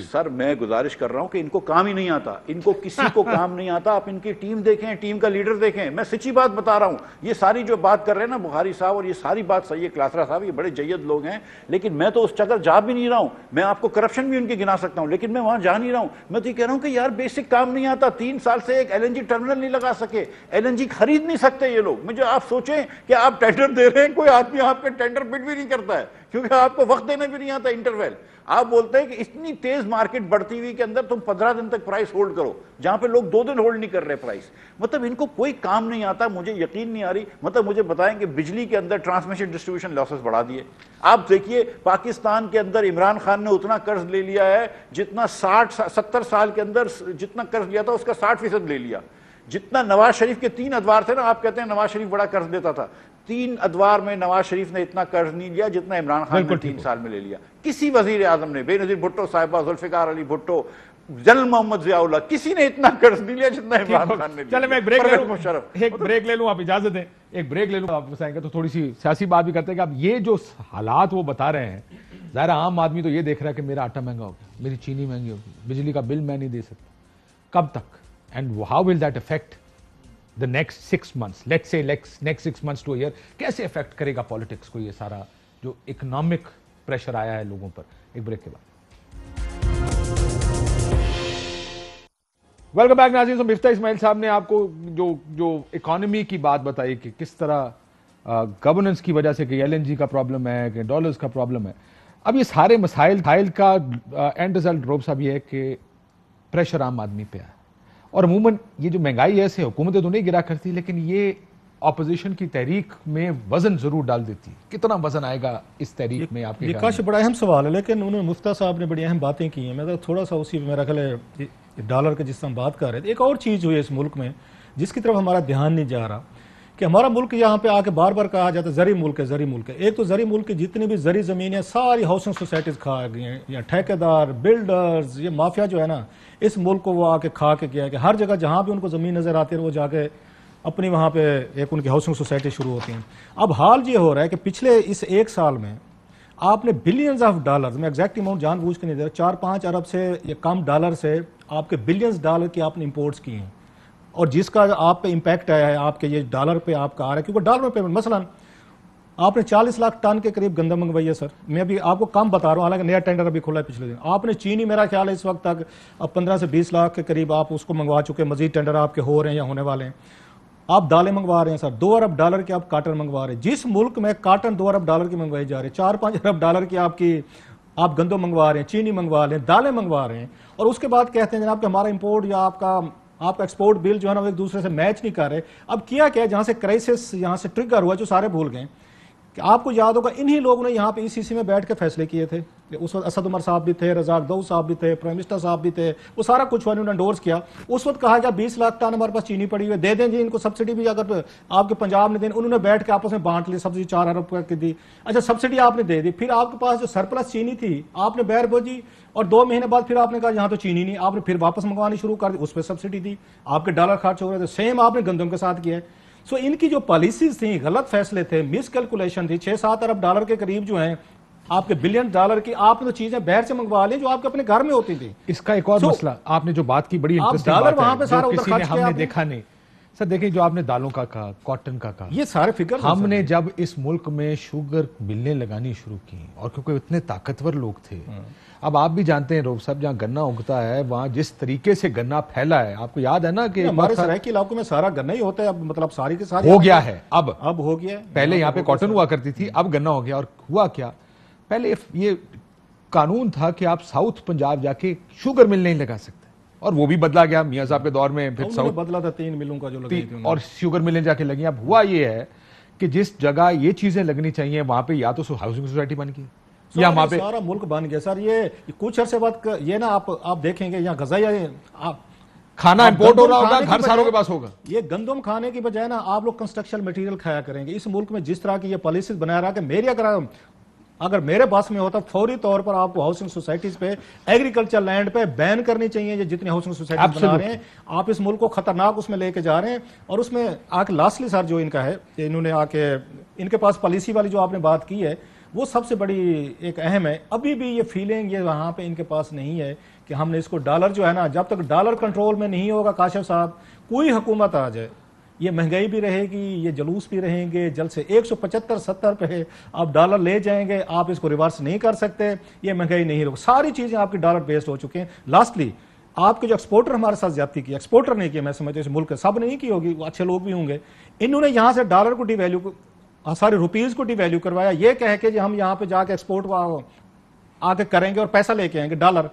سر میں گزارش کر رہا ہوں کہ ان کو کام ہی نہیں آتا، ان کو کسی کو کام نہیں آتا. آپ ان کی ٹیم دیکھیں، ٹیم کا لیڈر دیکھیں. میں سچی بات بتا رہا ہوں. یہ ساری جو بات کر رہے ہیں نا بخاری صاحب، اور یہ ساری بات صحیح ہے، کلاسرا صاحب یہ بڑے جید لوگ ہیں، لیکن میں تو اس جگہ جا بھی نہیں رہا ہوں. میں آپ کو کرپشن بھی ان کی گنا سکتا ہوں، لیکن میں وہاں جا نہیں رہا ہوں. میں تو یہ کہہ رہا ہوں کہ یار بیسک کام نہیں آتا. 3 سال سے ایک LNG ٹرمینل نہیں لگا سکے، LNG خرید نہیں سکتے یہ لوگ. مجھے آپ سوچیں کہ آپ ٹینڈر دے رہے ہیں، کوئی آدمی آپ کے ٹینڈر بڈ بھی نہیں کرتا ہے کیونکہ آپ کو وقت دینے بھی نہیں آتا انٹرویل. آپ بولتے ہیں کہ اتنی تیز مارکیٹ بڑھتی ہوئی کے اندر تم 15 دن تک پرائس ہولڈ کرو، جہاں پہ لوگ 2 دن ہولڈ نہیں کر رہے پرائس. مطلب ان کو کوئی کام نہیں آتا. مجھے یقین نہیں آ رہی. مطلب مجھے بتائیں کہ بجلی کے اندر ٹرانسمیشن ڈسٹریبیوشن لاسز بڑھا دیے. آپ دیکھیے پاکستان کے اندر عمران خان نے اتنا قرض لے لیا ہے جتنا 60-70 سال کے اندر جتنا قرض لیا تھا اس کا 60% لے لیا. جتنا نواز شریف کے 3 ادوار تھے نا، آپ کہتے ہیں نواز شریف بڑا قرض دیتا تھا، 3 ادوار میں نواز شریف نے اتنا قرض نہیں لیا جتنا عمران خان نے 3 سال میں لے لیا. کسی وزیر اعظم نے، بے نظیر بھٹو صاحبہ، ذوالفقار علی بھٹو، جنرل محمد ضیاء اللہ، کسی نے اتنا قرض نہیں لیا جتنا عمران خان نے لیا. چلے میں ایک بریک لے لوں، آپ اجازت دیں ایک بریک لے لوں. آپ بتائیں گے تو تھوڑی سی سیاسی بات بھی کرتے ہیں کہ اب یہ جو حالات وہ بتا رہے ہیں، ظاہر عام آدمی تو یہ دیکھ رہا ہے کہ میرا آٹا مہنگا ہو گیا، میری چینی مہنگی ہوگی، بجلی کا بل میں نہیں دے سکتا. کب تک؟ And how will that affect the next 6 months, let's say next 6 months to a year. کیسے افیکٹ کرے گا پالیٹکس کو یہ سارا جو اکنامک پریشر آیا ہے لوگوں پر؟ ایک بریک کے بعد. ویلکم بیک ناظرین. مفتاح اسماعیل صاحب نے آپ کو جو اکانومی کی بات بتائی کہ کس طرح گورننس کی وجہ سے کہ LNG کا پرابلم ہے، کہ ڈالرز کا پرابلم ہے. اب یہ سارے مسائل کا اینڈ ریزلٹ روب صاحب یہ ہے کہ پریشر عام آدمی پہ ہے. اور عموماً یہ جو مہنگائی ایسے حکومتیں تو نہیں گرا کرتی، لیکن یہ اپوزیشن کی تحریک میں وزن ضرور ڈال دیتی. کتنا وزن آئے گا اس تحریک میں آپ کے؟ یہ کاش بڑا اہم سوال ہے، لیکن انہوں نے مفتیٰ صاحب نے بڑی اہم باتیں کی ہیں. میں تھوڑا سا اسی میرا خیال ہے ڈالر کے جس سے ہم بات کر رہے تھے، ایک اور چیز ہوئی ہے اس ملک میں جس کی طرف ہمارا دھیان نہیں جا رہا، کہ ہمارا ملک یہاں پہ آ کے بار بار کہا جاتا ہے زرعی ملک ہے، زرعی ملک ہے. ایک تو زرعی ملک کی جتنی بھی زرعی زمینیں ساری ہاؤسنگ سوسائٹیز کھا گئی ہیں، یا ٹھیکیدار، بلڈرز، یہ مافیا جو ہے نا اس ملک کو وہ آ کے کھا کے گیا ہے کہ ہر جگہ جہاں بھی ان کو زمین نظر آتی ہے وہ جا کے اپنی وہاں پہ ایک ان کی ہاؤسنگ سوسائٹی شروع ہوتی ہیں. اب حال یہ ہو رہا ہے کہ پچھلے اس 1 سال میں آپ نے بلینز آف ڈالرز، میں ایگزیکٹ اماؤنٹ جان بوجھ کے نہیں دے رہا، 4-5 ارب سے یا کم ڈالر سے آپ کے بلینز ڈالر کی آپ نے امپورٹس کی ہیں، اور جس کا آپ پہ امپیکٹ آیا ہے آپ کے یہ ڈالر پہ آپ کا آ رہا ہے، کیونکہ ڈالر میں پیمنٹ. مثلا آپ نے 40 لاکھ ٹن کے قریب گندم منگوائی ہے سر. میں ابھی آپ کو کم بتا رہا ہوں، حالانکہ نیا ٹینڈر ابھی کھلا ہے پچھلے دن. آپ نے چینی میرا خیال ہے اس وقت تک اب 15 سے 20 لاکھ کے قریب آپ اس کو منگوا چکے، مزید ٹینڈر آپ کے ہو رہے ہیں یا ہونے والے ہیں. آپ دالیں منگوا رہے ہیں سر، 2 ارب ڈالر کے آپ کاٹن منگوا رہے ہیں. جس ملک میں کاٹن 2 ارب ڈالر کی منگوائی جا رہی ہے، 4-5 ارب ڈالر کی آپ گندم منگوا رہے ہیں، چینی منگوا رہے ہیں، دالیں منگوا رہے ہیں، اور اس کے بعد کہتے ہیں جناب کہ ہمارا امپورٹ یا آپ کا ایکسپورٹ بل جو ہے نا وہ ایک دوسرے سے میچ نہیں کر رہے. اب کیا جہاں سے کرائسس یہاں سے ٹریگر ہوا جو سارے بھول گئے کہ آپ کو یاد ہوگا انہی لوگوں نے یہاں پہ ECC میں بیٹھ کے فیصلے کیے تھے. اس وقت اسد عمر صاحب بھی تھے، رزاق داؤد صاحب بھی تھے، پرائم منسٹر صاحب بھی تھے، وہ سارا کچھ انہوں نے انڈورس کیا. اس وقت کہا گیا 20 لاکھ ٹن ہمارے پاس چینی پڑی ہوئی ہے، دے دیں جی ان کو سبسڈی بھی، اگر آپ کے پنجاب نے دیں. انہوں نے بیٹھ کے آپس میں بانٹ لی، سبسڈی 4 ارب کی دی. اچھا سبسڈی آپ نے دے دی، پھر آپ کے پاس جو سرپلس چینی تھی آپ نے بیر بوجھی، اور 2 مہینے بعد پھر آپ نے کہا یہاں تو چینی نہیں، آپ نے پھر واپس منگوانی شروع کر دی، اس پہ سبسڈی دی، آپ کے ڈالر خرچ ہو رہے تھے. سیم آپ نے گندم کے ساتھ کیا ہے. سو ان کی جو پالیسیز تھیں، غلط فیصلے تھے، مس کیلکولیشن تھی. 6-7 ارب ڈالر کے قریب جو ہیں آپ کے بلین ڈالر کی آپ نے تو چیزیں باہر سے منگوا لی جو آپ کے اپنے گھر میں ہوتی تھی. اس کا ایک اور مسئلہ آپ نے جو بات کی بڑی انٹرسٹنگ بات ہے جو کسی نے ہم نے دیکھا نہیں. سر دیکھیں جو آپ نے دالوں کا کہا، کاٹن کا کہا، یہ سارے فگر ہم نے جب اس ملک میں شوگر ملیں لگانی شروع کی اور کیونکہ اتنے طاقتور لوگ تھے، اب آپ بھی جانتے ہیں روب صاحب جہاں گنا اگتا ہے وہاں جس طریقے سے گنا پھیلا ہے، آپ کو یاد ہے نا کہ ہمارے سرائکی علاقوں میں سارا گنا ہی ہوتا ہے، اب مطلب ساری کے ساری ہو گیا ہے، اب ہو گیا ہے. پہلے یہاں پہ کاٹن ہوا کرتی تھی، اب گنا ہو گیا. اور ہوا کیا، پہلے یہ قانون تھا کہ آپ ساؤتھ پنجاب جا کے شوگر مل نہیں لگا سکتے، اور وہ بھی بدلا گیا میاں صاحب کے دور میں، پھر انہوں نے بدلا تھا 3 ملوں کا جو لگی تھی اور شوگر ملیں جا کے لگی. اب ہوا یہ ہے کہ جس جگہ یہ چیزیں لگنی چاہیے وہاں پہ یا تو ہاؤسنگ سوسائٹی بن گئی یا وہاں پہ سارا ملک بن گیا. سر یہ کچھ عرصے بعد یہ نا آپ دیکھیں گے یہاں غذائیہ کھانا امپورٹ ہو رہا ہوگا، گھر ساروں کے پاس ہوگا. یہ گندم کھانے کی بجائے نا آپ لوگ کنسٹرکشن مٹیریل کھایا کریں گے. اس ملک میں جس طرح کی یہ پالیسیز بنایا رہا کہ اگر میرے پاس میں ہوتا فوری طور پر آپ کو ہاؤسنگ سوسائٹیز پہ ایگریکلچر لینڈ پہ بین کرنی چاہیے. یہ جتنی ہاؤسنگ سوسائٹیز بنا رہے ہیں آپ اس ملک کو خطرناک اس میں لے کے جا رہے ہیں. اور اس میں آ کے لاسٹلی سر جو ان کا ہے انہوں نے آ کے ان کے پاس پالیسی والی جو آپ نے بات کی ہے وہ سب سے بڑی ایک اہم ہے. ابھی بھی یہ فیلنگ یہ وہاں پہ ان کے پاس نہیں ہے کہ ہم نے اس کو ڈالر جو ہے نا، جب تک ڈالر کنٹرول میں نہیں ہوگا کاشف صاحب کوئی حکومت آ جائے یہ مہنگائی بھی رہے گی، یہ جلوس بھی رہیں گے. جلد سے 175-70 پہ آپ ڈالر لے جائیں گے، آپ اس کو ریورس نہیں کر سکتے. یہ مہنگائی نہیں رہے، ساری چیزیں آپ کی ڈالر بیسڈ ہو چکے ہیں. لاسٹلی آپ کے جو ایکسپورٹر ہمارے ساتھ زیادتی کی، ایکسپورٹر نہیں کیا، میں سمجھتا ہوں اس ملک کے سب نہیں کی ہوگی، اچھے لوگ بھی ہوں گے، انہوں نے یہاں سے ڈالر کو ڈی ویلیو سارے روپیز کو ڈی ویلیو کروایا یہ کہہ کے ہم یہاں پہ جا کے ایکسپورٹ آ کے کریں گے اور پیسہ لے کے آئیں گے ڈالر.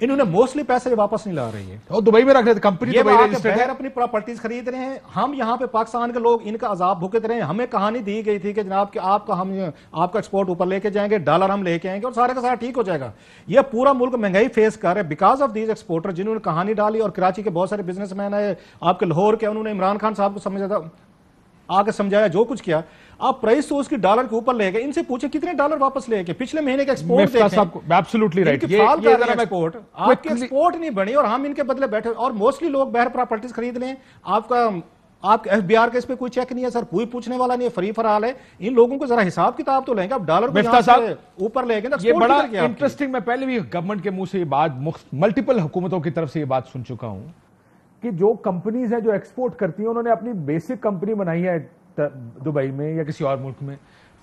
انہوں نے موسٹلی پیسے واپس نہیں لا رہی ہے، اور دبئی میں رکھ رہے تھے، کمپنی دبئی رجسٹرڈ ہے، اپنی پراپرٹیز خرید رہے ہیں. ہم یہاں پہ پاکستان کے لوگ ان کا عذاب بھگت رہے ہیں. ہمیں کہانی دی گئی تھی کہ جناب کہ آپ کا ایکسپورٹ اوپر لے کے جائیں گے، ڈالر ہم لے کے آئیں گے اور سارے کا سارا ٹھیک ہو جائے گا. یہ پورا ملک مہنگائی فیس کر رہے بیکاز آف دیز ایکسپورٹر جنہوں نے کہانی ڈالی. اور کراچی کے بہت سارے بزنس مین ہے آپ کے لاہور کے، انہوں نے عمران خان صاحب کو آ کے سمجھایا جو کچھ کیا. آپ پرائس تو اس کی ڈالر کے اوپر لے گئے. ان سے پوچھے کتنے ڈالر واپس لے کے پچھلے مہینے کے ایکسپورٹ آپ کی ایکسپورٹ نہیں بنی اور ہم ان کے بدلے بیٹھے. اور موسٹلی لوگ بہر پراپرٹیز خرید لیں. آپ ایف بی آر کے اس پہ کوئی چیک نہیں ہے سر، کوئی پوچھنے والا نہیں ہے، فری فرال ہے. ان لوگوں کو ذرا حساب کتاب تو لیں گے. اب ڈالر کو اوپر لے گئے. یہ بڑا انٹرسٹنگ، میں پہلے بھی گورنمنٹ کے منہ سے یہ بات ملٹیپل حکومتوں کی طرف سے یہ بات سن چکا ہوں کہ جو کمپنیز ہیں جو ایکسپورٹ کرتی ہیں انہوں نے اپنی بیسک کمپنی بنائی ہے دبئی میں یا کسی اور ملک میں،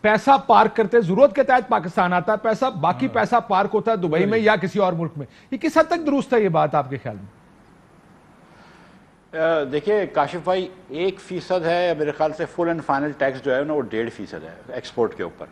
پیسہ پارک کرتے ضرورت کے تحت پاکستان آتا ہے، پیسہ باقی پیسہ پارک ہوتا ہے دبئی میں یا کسی اور ملک میں. یہ کس حد تک درست ہے یہ بات آپ کے خیال میں؟ دیکھیے کاشف بھائی 1% ہے میرے خیال سے فل اینڈ فائنل ٹیکس جو ہے نا وہ 1.5% ہے ایکسپورٹ کے اوپر.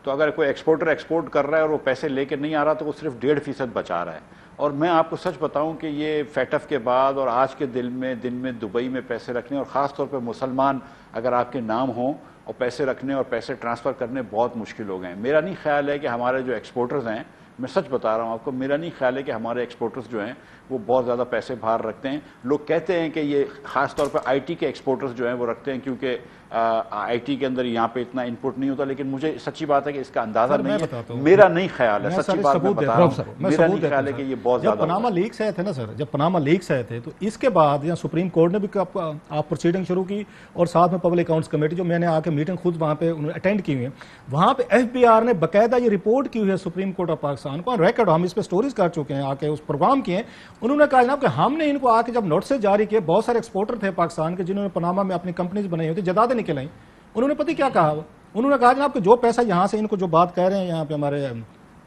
تو اگر کوئی ایکسپورٹر ایکسپورٹ کر رہا ہے اور وہ پیسے لے کے نہیں آ رہا تو وہ صرف 1.5% بچا رہا ہے. اور میں آپ کو سچ بتاؤں کہ یہ فیٹف کے بعد اور آج کے دن میں دبئی میں پیسے رکھنے اور خاص طور پہ مسلمان اگر آپ کے نام ہوں اور پیسے رکھنے اور پیسے ٹرانسفر کرنے بہت مشکل ہو گئے ہیں. میرا نہیں خیال ہے کہ ہمارے جو ایکسپورٹرز ہیں، میں سچ بتا رہا ہوں آپ کو، میرا نہیں خیال ہے کہ ہمارے ایکسپورٹرز جو ہیں وہ بہت زیادہ پیسے باہر رکھتے ہیں. لوگ کہتے ہیں کہ یہ خاص طور پہ آئی ٹی کے ایکسپورٹرز جو ہیں وہ رکھتے ہیں کیونکہ آئی ٹی کے اندر یہاں پہ اتنا انپٹ نہیں ہوتا. لیکن مجھے سچی بات ہے کہ اس کا اندازہ نہیں ہے، میرا نہیں خیال ہے، سچی بات میں بتا رہا ہوں، میرا نہیں خیال ہے کہ یہ بہت زیادہ. جب پاناما لیکس آئے تھے نا سر، جب پاناما لیکس آئے تھے تو اس کے بعد یہاں سپریم کورٹ نے بھی آپ پروسیڈنگ شروع کی اور ساتھ میں پبلک اکاؤنٹس کمیٹی جو میں نے آ کے میٹنگ خود وہاں پہ اٹینڈ کی ہوئی ہے، وہاں پہ ایف بی آر نے باقاعدہ یہ رپورٹ کی ہوئی ہے سپریم کورٹ آف پاکستان کو، ریکارڈ ہم اس پہ سٹوریز کر چکے ہیں، آ کے اس پروگرام کیے ہیں. انہوں نے کہا جناب کہ ہم نے ان کو آ کے جب نوٹسز جاری کیے، بہت سارے ایکسپورٹر تھے پاکستان کے جنہوں نے پاناما میں اپنی کمپنیز بنائی ہوئی تھی، جدادیں نکل آئیں. انہوں نے پتہ کیا کہا، انہوں نے کہا جناب کہ جو پیسہ یہاں سے ان کو جو بات کہہ رہے ہیں یہاں پہ ہمارے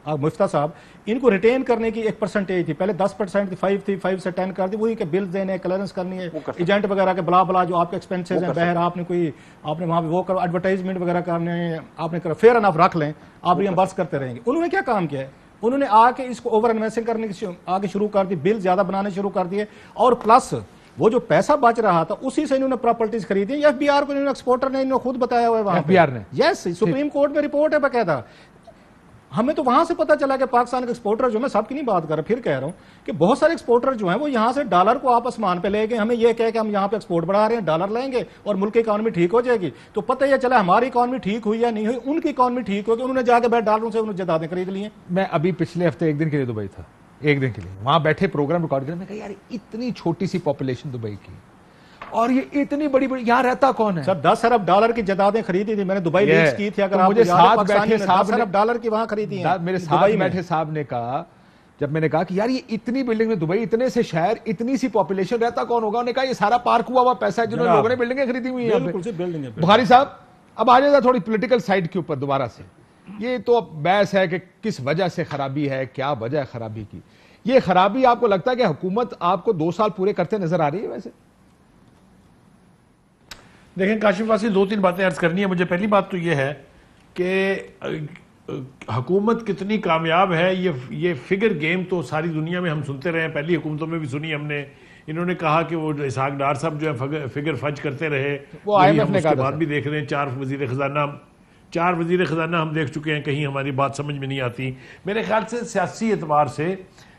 مفتیٰ صاحب، ان کو ریٹین کرنے کی 1% تھی، پہلے 10% تھی، 5 تھی، 5 سے 10 کر دی. وہی کہ بلز دینے، کلیئرنس کرنی ہے، ایجنٹ وغیرہ کے بلا بلا جو آپ کے ایکسپینسز ہیں بہر آپ نے وہاں پہ وہ کرو، ایڈورٹائزمنٹ وغیرہ کرنے ہیں آپ نے فیئر انف رکھ لیں، آپ ریمبرس کرتے رہیں گے. انہوں نے کیا کام کیا ہے، انہوں نے آ کے اس کو اوور انویسٹنگ کرنے کی آگے شروع کر دی، بل زیادہ بنانے شروع کر دیے. اور پلس وہ جو پیسہ بچ رہا تھا اسی سے انہوں نے پراپرٹیز خریدی. ایف بی آر کو انہوں نے ایکسپورٹر نے انہوں نے خود بتایا ہوا ہے وہاں پہ، یس سپریم کورٹ میں رپورٹ ہے باقاعدہ. ہمیں تو وہاں سے پتہ چلا کہ پاکستان کے ایکسپورٹر جو میں سب کی نہیں بات کر رہا، پھر کہہ رہا ہوں کہ بہت سارے ایکسپورٹر جو ہیں وہ یہاں سے ڈالر کو آپ آسمان پہ لے گئے. ہمیں یہ کہہ کہ ہم یہاں پہ ایکسپورٹ بڑھا رہے ہیں، ڈالر لیں گے اور ملک کی اکانومی ٹھیک ہو جائے گی. تو پتہ یہ چلا ہماری اکانومی ٹھیک ہوئی یا نہیں ہوئی، ان کی اکانومی ٹھیک ہوگی. انہوں نے جا کے بیٹھ ڈالروں سے انہوں نے جدادیں خرید لی ہیں. میں ابھی پچھلے ہفتے ایک دن کے لیے دبئی تھا، ایک دن کے لیے وہاں بیٹھے پروگرام ریکارڈ کرنے میں کہا یار اتنی چھوٹی سی پاپولیشن دبئی کی اور یہ اتنی بڑی یہاں رہتا کون ہے. سر 10 ارب ڈالر کی جدادیں خریدی تھی میں نے دبئی لیکس کی تھی. اگر آپ مجھے ساتھ بیٹھے 10 ارب ڈالر کی وہاں خریدی ہیں. میرے ساتھ بیٹھے صاحب نے کہا جب میں نے کہا کہ یار یہ اتنی بلڈنگ میں دبئی اتنے سے شہر اتنی سی پاپولیشن رہتا کون ہوگا؟ انہوں نے کہا یہ سارا پارک ہوا پیسہ ہے جنہوں نے لوگوں نے بلڈنگیں خریدی ہوئی ہیں. بخاری صاحب اب آ جائے تھوڑی پولیٹیکل سائڈ کے اوپر دوبارہ سے. یہ تو اب بحث ہے کہ کس وجہ سے خرابی ہے, کیا وجہ ہے خرابی کی. یہ خرابی آپ کو لگتا ہے کہ حکومت آپ کو 2 سال پورے کرتے نظر آ رہی ہے؟ ویسے دیکھیں کاشف واسی 2-3 باتیں عرض کرنی ہے مجھے. پہلی بات تو یہ ہے کہ حکومت کتنی کامیاب ہے, یہ فگر گیم تو ساری دنیا میں ہم سنتے رہے ہیں, پہلی حکومتوں میں بھی سنی ہم نے. انہوں نے کہا کہ وہ اسحاق ڈار صاحب جو ہے فگر فج کرتے رہے, وہ آئی ایم ایف نے کہا. اس کے بعد بھی دیکھ رہے ہیں 4 وزیر خزانہ ہم دیکھ چکے ہیں, کہیں ہماری بات سمجھ میں نہیں آتی. میرے خیال سے سیاسی اعتبار سے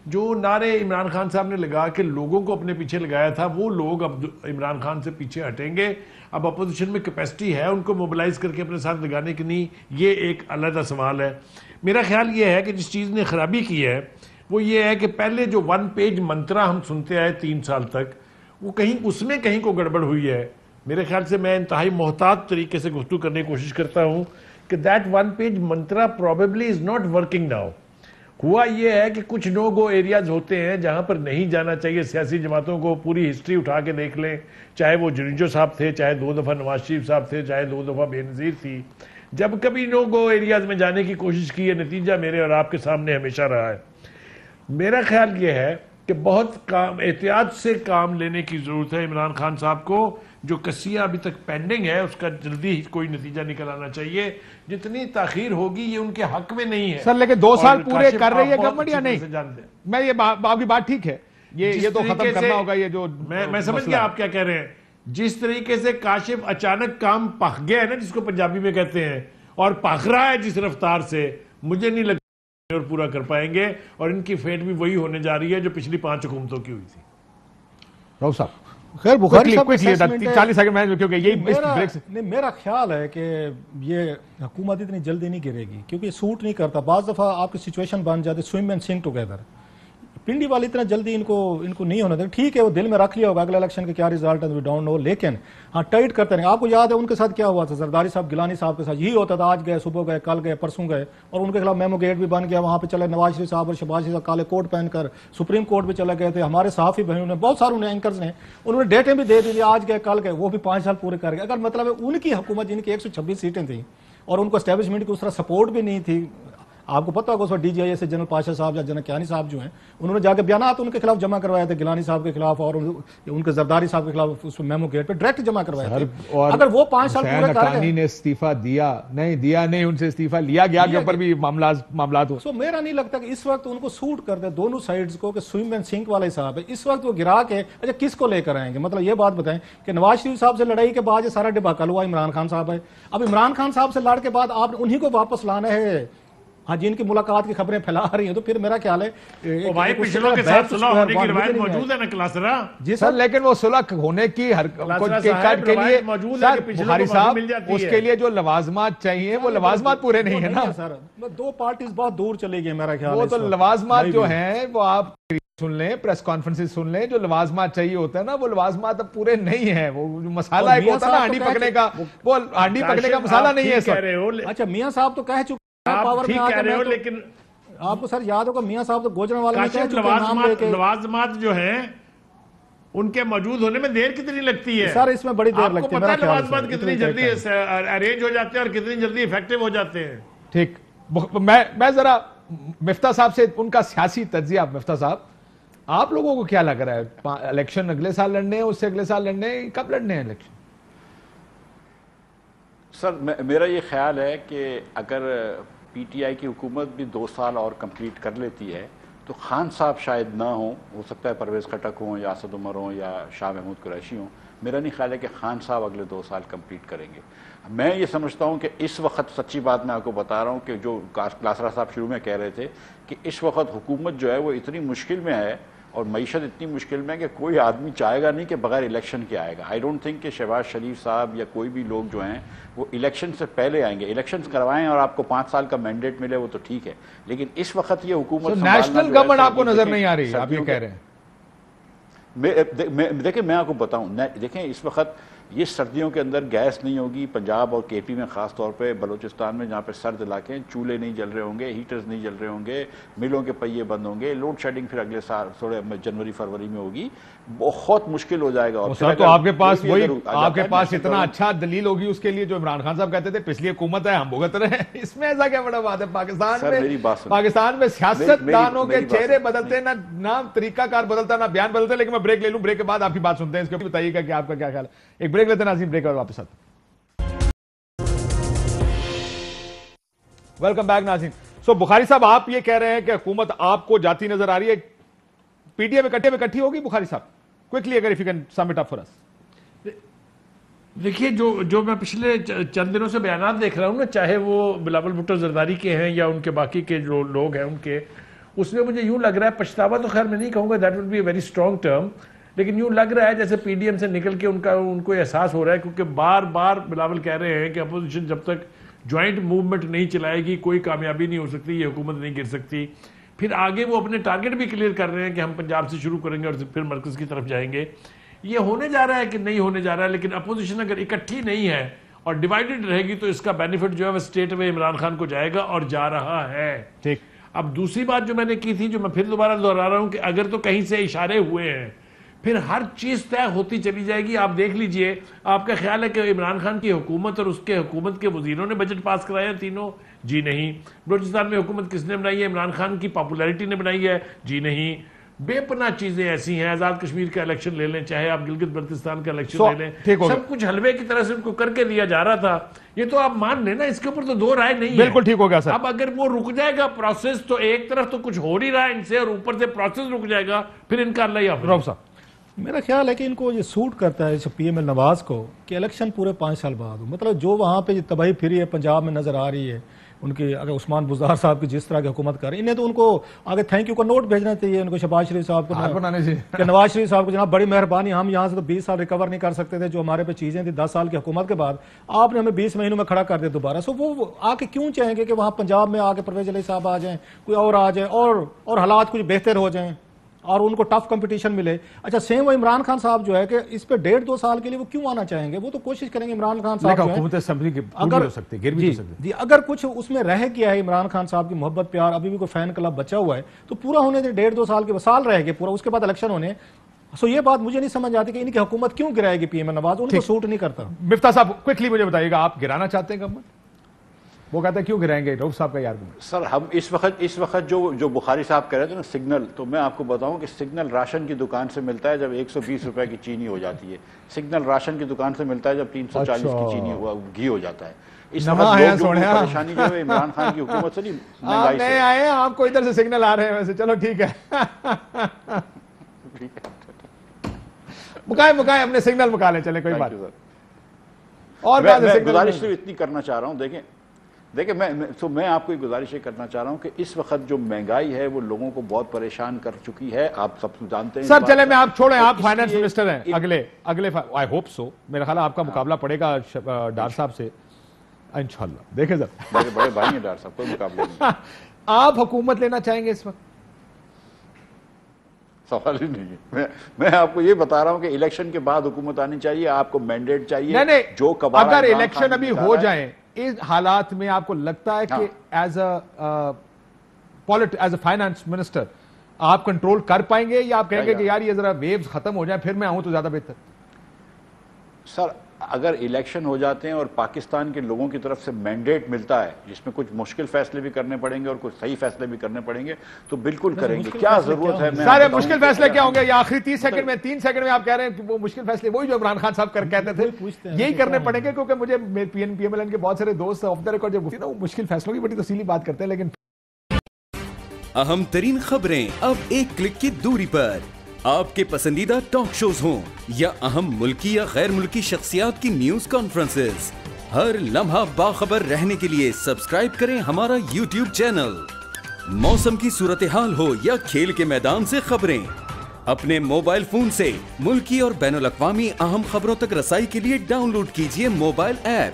جو نعرے عمران خان صاحب نے لگا کہ لوگوں کو اپنے پیچھے لگایا تھا, وہ لوگ اب عمران خان سے پیچھے ہٹیں گے. اب اپوزیشن میں کیپیسٹی ہے ان کو موبلائز کر کے اپنے ساتھ لگانے کی نہیں, یہ ایک علیحدہ سوال ہے. میرا خیال یہ ہے کہ جس چیز نے خرابی کی ہے وہ یہ ہے کہ پہلے جو 1 پیج منترا ہم سنتے آئے 3 سال تک, وہ کہیں اس میں کہیں کو گڑبڑ ہوئی ہے. میرے خیال سے میں انتہائی محتاط طریقے سے گفتگو کرنے کی کوشش کرتا ہوں کہ that 1 page Myntra probably is not working now. ہوا یہ ہے کہ کچھ نو گو ایریاز ہوتے ہیں جہاں پر نہیں جانا چاہیے. سیاسی جماعتوں کو پوری ہسٹری اٹھا کے دیکھ لیں, چاہے وہ جنیجو صاحب تھے, چاہے 2 دفعہ نواز شریف صاحب تھے, چاہے 2 دفعہ بے نظیر تھی. جب کبھی نو گو ایریاز میں جانے کی کوشش کی ہے, نتیجہ میرے اور آپ کے سامنے ہمیشہ رہا ہے. میرا خیال یہ ہے کہ بہت احتیاط سے کام لینے کی ضرورت ہے عمران خان صاحب کو. جو کسیہ ابھی تک پینڈنگ ہے اس کا جلدی کوئی نتیجہ نکل آنا چاہیے. جتنی تاخیر ہوگی یہ ان کے حق میں نہیں ہے سر, لیکن 2 سال پورے کر رہی ہے گورنمنٹ یا نہیں؟ میں یہ آپ کی بات ٹھیک ہے, یہ تو ختم کرنا ہوگا. یہ جو میں سمجھ گیا آپ کیا کہہ رہے ہیں. جس طریقے سے کاشف اچانک کام پخ گیا ہے نا, جس کو پنجابی میں کہتے ہیں, اور پخ رہا ہے جس رفتار سے, مجھے نہیں لگتا اور پورا کر پائیں گے. اور ان کی فیٹ بھی وہی ہونے جا رہی ہے جو پچھلی 5 حکومتوں کی ہوئی تھی. راؤ صاحب خیر بخاری صاحب 40 سیکنڈ میں, کیونکہ یہی میرا خیال ہے کہ یہ حکومت اتنی جلدی نہیں گرے گی, کیونکہ یہ سوٹ نہیں کرتا. بعض دفعہ آپ کی سچویشن بن جاتی swim and sink together. Pindi والے اتنا جلدی ان کو نہیں ہونا تھا. ٹھیک ہے وہ دل میں رکھ لیا ہوگا اگلے الیکشن کے کیا رزلٹ ہے, وی ڈونٹ نو, لیکن ہاں ٹائٹ کرتے رہیں. آپ کو یاد ہے ان کے ساتھ کیا ہوا تھا, زرداری صاحب گیلانی صاحب کے ساتھ یہی ہوتا تھا. آج گئے, صبح گئے, کل گئے, پرسوں گئے, اور ان کے خلاف میمو گیٹ بھی بن گیا. وہاں پہ چلے نواز شریف صاحب اور شہباز شریف صاحب کالے کوٹ پہن کر سپریم کورٹ پہ چلے گئے تھے. ہمارے صحافی بہنوں نے, بہت سارے انہیں اینکرز نے, انہوں نے ڈیٹیں بھی دے دی, آج گئے کل گئے, وہ بھی 5 سال پورے کر گئے. اگر مطلب ہے ان کی حکومت جن کی 126 سیٹیں تھیں اور ان کو اسٹیبلشمنٹ کی اس طرح سپورٹ بھی نہیں تھی. آپ کو پتہ ہوگا اس وقت ڈی جی آئی سے جنرل پاشا صاحب یا جنرل کیانی صاحب جو ہیں, انہوں نے جا کے بیانات ان کے خلاف جمع کروائے تھے, گیلانی صاحب کے خلاف اور ان کے زرداری صاحب کے خلاف اس میمو گیٹ پہ ڈائریکٹ جمع کروائے تھے. اگر وہ 5 سال پورے کر گئے, نے استعفیٰ دیا نہیں, ان سے استعفیٰ لیا گیا کے اوپر بھی معاملات ہو. سو میرا نہیں لگتا کہ اس وقت ان کو سوٹ کرتے دونوں سائیڈز کو, کہ سوئم اینڈ سنک والا حساب ہے. اس وقت وہ گرا کے اچھا کس کو لے کر آئیں گے. مطلب یہ بات بتائیں کہ نواز شریف صاحب سے لڑائی کے بعد یہ سارا ڈباکل ہوا عمران خان صاحب ہے. اب عمران خان صاحب سے لڑ کے بعد آپ نے انہی کو واپس لانا ہے. ہاں جن کی ملاقات کی خبریں پھیلا رہی ہیں, تو پھر میرا خیال ہے بھائی پچھلوں کے ساتھ صلح ہونے کی روایت موجود ہے نا کلاسرا. جی سر, لیکن وہ صلح ہونے کی کے لیے بخاری صاحب اس کے لیے جو لوازمات چاہیے وہ لوازمات پورے نہیں ہیں نا سر. 2 پارٹیز بہت دور چلی گئی میرا خیال. وہ تو لوازمات جو ہیں وہ آپ سن لیں, پریس کانفرنس سن لیں, جو لوازمات چاہیے ہوتا ہے نا وہ لوازمات اب پورے نہیں ہیں. وہ مسالہ ایک ہوتا ہے نا ہانڈی پکنے کا, وہ ہانڈی پکنے کا مسالہ نہیں ہے سر. اچھا میاں صاحب تو کہہ چکے آپ ٹھیک کہہ رہے ہو, لیکن آپ کو سر یاد ہوگا میاں صاحب تو گوجرانوالے میں کہہ چکے لوازمات جو ہیں ان کے موجود ہونے میں دیر کتنی لگتی ہے سر. اس میں بڑی دیر لگتی ہے. آپ کو پتہ ہے لوازمات کتنی جلدی ارینج ہو جاتے ہیں اور کتنی جلدی ایفیکٹو ہو جاتے ہیں. ٹھیک, میں ذرا مفتاح صاحب سے ان کا سیاسی تجزیہ. مفتاح صاحب آپ لوگوں کو کیا لگ رہا ہے, الیکشن اگلے سال لڑنے ہیں, اس سے اگلے سال لڑنے ہیں, کب لڑنے ہیں الیکشن؟ سر میرا یہ خیال ہے کہ اگر پی ٹی آئی کی حکومت بھی 2 سال اور کمپلیٹ کر لیتی ہے تو خان صاحب شاید نہ ہوں, ہو سکتا ہے پرویز خٹک ہوں یا اسد عمر ہوں یا شاہ محمود قریشی ہوں. میرا نہیں خیال ہے کہ خان صاحب اگلے 2 سال کمپلیٹ کریں گے. میں یہ سمجھتا ہوں کہ اس وقت سچی بات میں آپ کو بتا رہا ہوں کہ جو کلاسرا صاحب شروع میں کہہ رہے تھے کہ اس وقت حکومت جو ہے وہ اتنی مشکل میں ہے اور معیشت اتنی مشکل میں ہے کہ کوئی آدمی چاہے گا نہیں کہ بغیر الیکشن کے آئے گا. آئی ڈونٹ تھنک کہ شہباز شریف صاحب یا کوئی بھی لوگ جو ہیں وہ الیکشن سے پہلے آئیں گے. الیکشنز کروائیں اور آپ کو 5 سال کا مینڈیٹ ملے وہ تو ٹھیک ہے, لیکن اس وقت یہ حکومت نیشنل گورنمنٹ آپ کو نظر نہیں آ رہی, آپ یہ کہہ رہے ہیں. دیکھیں میں آپ کو بتاؤں, دیکھیں اس وقت یہ سردیوں کے اندر گیس نہیں ہوگی. پنجاب اور کے پی میں خاص طور پہ بلوچستان میں جہاں پہ سرد علاقے ہیں, چولہے نہیں جل رہے ہوں گے, ہیٹرز نہیں جل رہے ہوں گے, ملوں کے پہیے بند ہوں گے, لوڈ شیڈنگ پھر اگلے سال تھوڑے جنوری فروری میں ہوگی, بہت مشکل ہو جائے گا. سر تو آپ کے پاس وہی آپ کے پاس اتنا اچھا دلیل ہوگی اس کے لیے جو عمران خان صاحب کہتے تھے پچھلی حکومت ہے ہم بھگت رہے ہیں, اس میں ایسا کیا بڑا بات ہے؟ پاکستان میں سیاست دانوں کے چہرے بدلتے, نہ طریقہ کار بدلتا, نہ بیان بدلتے. لیکن میں بریک لے لوں, بریک کے بعد آپ کی بات سنتے ہیں, اس کے بتائیے گا کہ آپ کا کیا خیال ہے. ایک بریک لیتے ہیں ناظرین, بریک اور واپس آتے ہیں. ویلکم بیک ناظرین. سو بخاری صاحب آپ یہ کہہ رہے ہیں کہ حکومت آپ کو جاتی نظر آ رہی ہے, پی ٹی اے میں اکٹھی ہوگی بخاری صاحب؟ کوئکلی اگر if you can sum it up for us. دیکھیے جو میں پچھلے چند دنوں سے بیانات دیکھ رہا ہوں نا, چاہے وہ بلاول بھٹو زرداری کے ہیں یا ان کے باقی کے جو لوگ ہیں ان کے, اس میں مجھے یوں لگ رہا ہے, پچھتاوا تو خیر میں نہیں کہوں گا, that would be a very strong term, لیکن یوں لگ رہا ہے جیسے پی ڈی ایم سے نکل کے ان کو احساس ہو رہا ہے, کیونکہ بار بار بلاول کہہ رہے ہیں کہ اپوزیشن جب تک جوائنٹ موومنٹ نہیں چلائے گی کوئی کامیابی نہیں ہو سکتی, یہ حکومت نہیں گر سکتی. پھر آگے وہ اپنے ٹارگٹ بھی کلیئر کر رہے ہیں کہ ہم پنجاب سے شروع کریں گے اور پھر مرکز کی طرف جائیں گے. یہ ہونے جا رہا ہے کہ نہیں ہونے جا رہا ہے, لیکن اپوزیشن اگر اکٹھی نہیں ہے اور ڈیوائیڈڈ رہے گی تو اس کا بینیفٹ جو ہے وہ اسٹیٹ میں عمران خان کو جائے گا اور جا رہا ہے. ٹھیک. اب دوسری بات جو میں نے کی تھی, جو میں پھر دوبارہ دہرا رہا ہوں, کہ اگر تو کہیں سے اشارے ہوئے ہیں پھر ہر چیز طے ہوتی چلی جائے گی. آپ دیکھ لیجئے, آپ کا خیال ہے کہ عمران خان کی حکومت اور اس کے حکومت کے وزیروں نے بجٹ پاس کرایا تینوں؟ جی نہیں. بلوچستان میں حکومت کس نے بنائی ہے؟ عمران خان کی پاپولیرٹی نے بنائی ہے؟ جی نہیں. بے پناہ چیزیں ایسی ہیں, آزاد کشمیر کا الیکشن لے لیں, چاہے آپ گلگت بلتستان کا الیکشن لے لیں, سب کچھ حلوے کی طرح سے ان کو کر کے دیا جا رہا تھا. یہ تو آپ مان لیں نا, اس کے اوپر تو دو رائے نہیں ہے. بالکل ٹھیک ہو گیا سر. اب اگر وہ رک جائے گا پروسیس, تو ایک طرف تو کچھ ہو نہیں رہا ہے ان سے, اور اوپر سے پروسیس رک جائے گا, پھر ان کا اللہ ہی حافظ. صاحب میرا خیال ہے کہ ان کو یہ سوٹ کرتا ہے پی ایم ایل نواز کو کہ الیکشن پورے 5 سال بعد ہو. مطلب جو وہاں پہ تباہی پھری ہے پنجاب میں نظر آ رہی ہے, ان کی اگر عثمان بزدار صاحب کی جس طرح کی حکومت کر رہی, انہیں تو ان کو آگے تھینک یو کا نوٹ بھیجنا چاہیے ان کو, شہباز شریف صاحب کو, کہ نواز شریف صاحب کو جناب بڑی مہربانی, ہم یہاں سے تو 20 سال ریکور نہیں کر سکتے تھے, جو ہمارے پہ چیزیں تھیں 10 سال کی حکومت کے بعد آپ نے ہمیں 20 مہینوں میں کھڑا کر دیا دوبارہ. سو وہ آ کے کیوں چاہیں گے کہ وہاں پنجاب میں آ کے پرویز علی صاحب آ جائیں, کوئی اور آ جائیں, اور حالات کچھ بہتر ہو جائیں اور ان کو ٹف کمپٹیشن ملے. اچھا سیم وہ عمران خان صاحب جو ہے کہ اس پہ 1.5-2 سال کے لیے وہ کیوں آنا چاہیں گے؟ وہ تو کوشش کریں گے عمران خان صاحب اگر کچھ اس میں رہ گیا ہے عمران خان صاحب کی محبت پیار, ابھی بھی کوئی فین کلب بچا ہوا ہے, تو پورا ہونے دیں. 1.5-2 سال کے سال رہ گئے پورا, اس کے بعد الیکشن ہونے. سو یہ بات مجھے نہیں سمجھ آتی کہ ان کی حکومت کیوں گرائے گی پی ایم نواز, ان کو سوٹ نہیں کرتا. مفتاح صاحب کوئکلی مجھے بتائیے گا, آپ گرانا چاہتے ہیں گورنمنٹ؟ وہ کہتا ہے کیوں گرائیں گے, رؤف صاحب کا یہ آرگومنٹ. سر ہم اس وقت جو بخاری صاحب کہہ رہے تھے نا سگنل, تو میں آپ کو بتاؤں کہ سگنل راشن کی دکان سے ملتا ہے جب 120 روپے کی چینی ہو جاتی ہے. سگنل راشن کی دکان سے ملتا ہے جب 340 کی چینی گھی ہو جاتا ہے. اس وقت پریشانی جو ہے عمران خان کی حکومت سے نہیں, مہنگائی سے آئے ہیں. آپ کو ادھر سے سگنل آ رہے ہیں ویسے, چلو ٹھیک ہے, مکائے اپنے سگنل مکا لیں, چلیں کوئی بات. اور گزارش تو اتنی کرنا چاہ رہا ہوں, دیکھیں میں آپ کو یہ گزارش یہ کرنا چاہ رہا ہوں کہ اس وقت جو مہنگائی ہے وہ لوگوں کو بہت پریشان کر چکی ہے, آپ سب جانتے ہیں. سر چلے میں آپ چھوڑیں, آپ فائنانس منسٹر ہیں اگلے آئی ہوپ سو, میرا خیال آپ کا مقابلہ پڑے گا ڈار صاحب سے انشاءاللہ. دیکھیں سر میرے بڑے بھائی ہیں ڈار صاحب, کوئی مقابلہ نہیں. آپ حکومت لینا چاہیں گے اس وقت؟ سوال ہی نہیں ہے. میں آپ کو یہ بتا رہا ہوں کہ الیکشن کے بعد حکومت آنی چاہیے, آپ کو مینڈیٹ چاہیے. جو اگر الیکشن ابھی ہو جائیں اس حالات میں, آپ کو لگتا ہے کہ ایز اے فائنانس منسٹر آپ کنٹرول کر پائیں گے, یا آپ کہیں گے کہ یار یہ ذرا ویوز ختم ہو جائیں پھر میں آؤں تو زیادہ بہتر؟ سر اگر الیکشن ہو جاتے ہیں اور پاکستان کے لوگوں کی طرف سے مینڈیٹ ملتا ہے جس میں کچھ مشکل فیصلے بھی کرنے پڑیں گے اور کچھ صحیح فیصلے بھی کرنے پڑیں گے, تو بالکل کریں گے. کیا ضرورت ہے؟ سارے مشکل فیصلے کیا ہوں گے؟ یا آخری 3 سیکنڈ میں آپ کہہ رہے ہیں کہ وہ مشکل فیصلے وہی جو عمران خان صاحب کہتے تھے یہی کرنے پڑیں گے, کیونکہ مجھے پی ایم ایل این کے بہت سارے دوست آف دا ریکارڈ جب وہ مشکل فیصلوں کی بڑی تفصیلی بات کرتے ہیں. لیکن اہم ترین خبریں اب ایک کلک کی دوری پر, آپ کے پسندیدہ ٹاک شوز ہوں یا اہم ملکی یا غیر ملکی شخصیات کی نیوز کانفرنسز, ہر لمحہ باخبر رہنے کے لیے سبسکرائب کریں ہمارا یوٹیوب چینل. موسم کی صورتحال ہو یا کھیل کے میدان سے خبریں, اپنے موبائل فون سے ملکی اور بین الاقوامی اہم خبروں تک رسائی کے لیے ڈاؤن لوڈ کیجیے موبائل ایپ.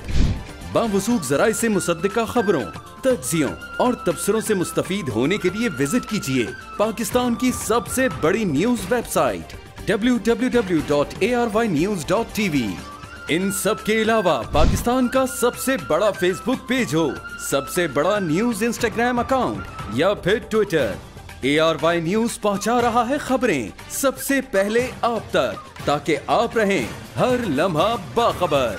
باوثوق ذرائع سے مصدقہ خبروں, تجزیوں اور تبصروں سے مستفید ہونے کے لیے وزٹ کیجیے پاکستان کی سب سے بڑی نیوز ویب سائٹ www.arYnews.tv. ان سب کے علاوہ پاکستان کا سب سے بڑا فیس بک پیج ہو, سب سے بڑا نیوز انسٹاگرام اکاؤنٹ یا پھر ٹویٹر, ARY نیوز پہنچا رہا ہے خبریں سب سے پہلے آپ تک, تاکہ آپ رہیں ہر لمحہ باخبر.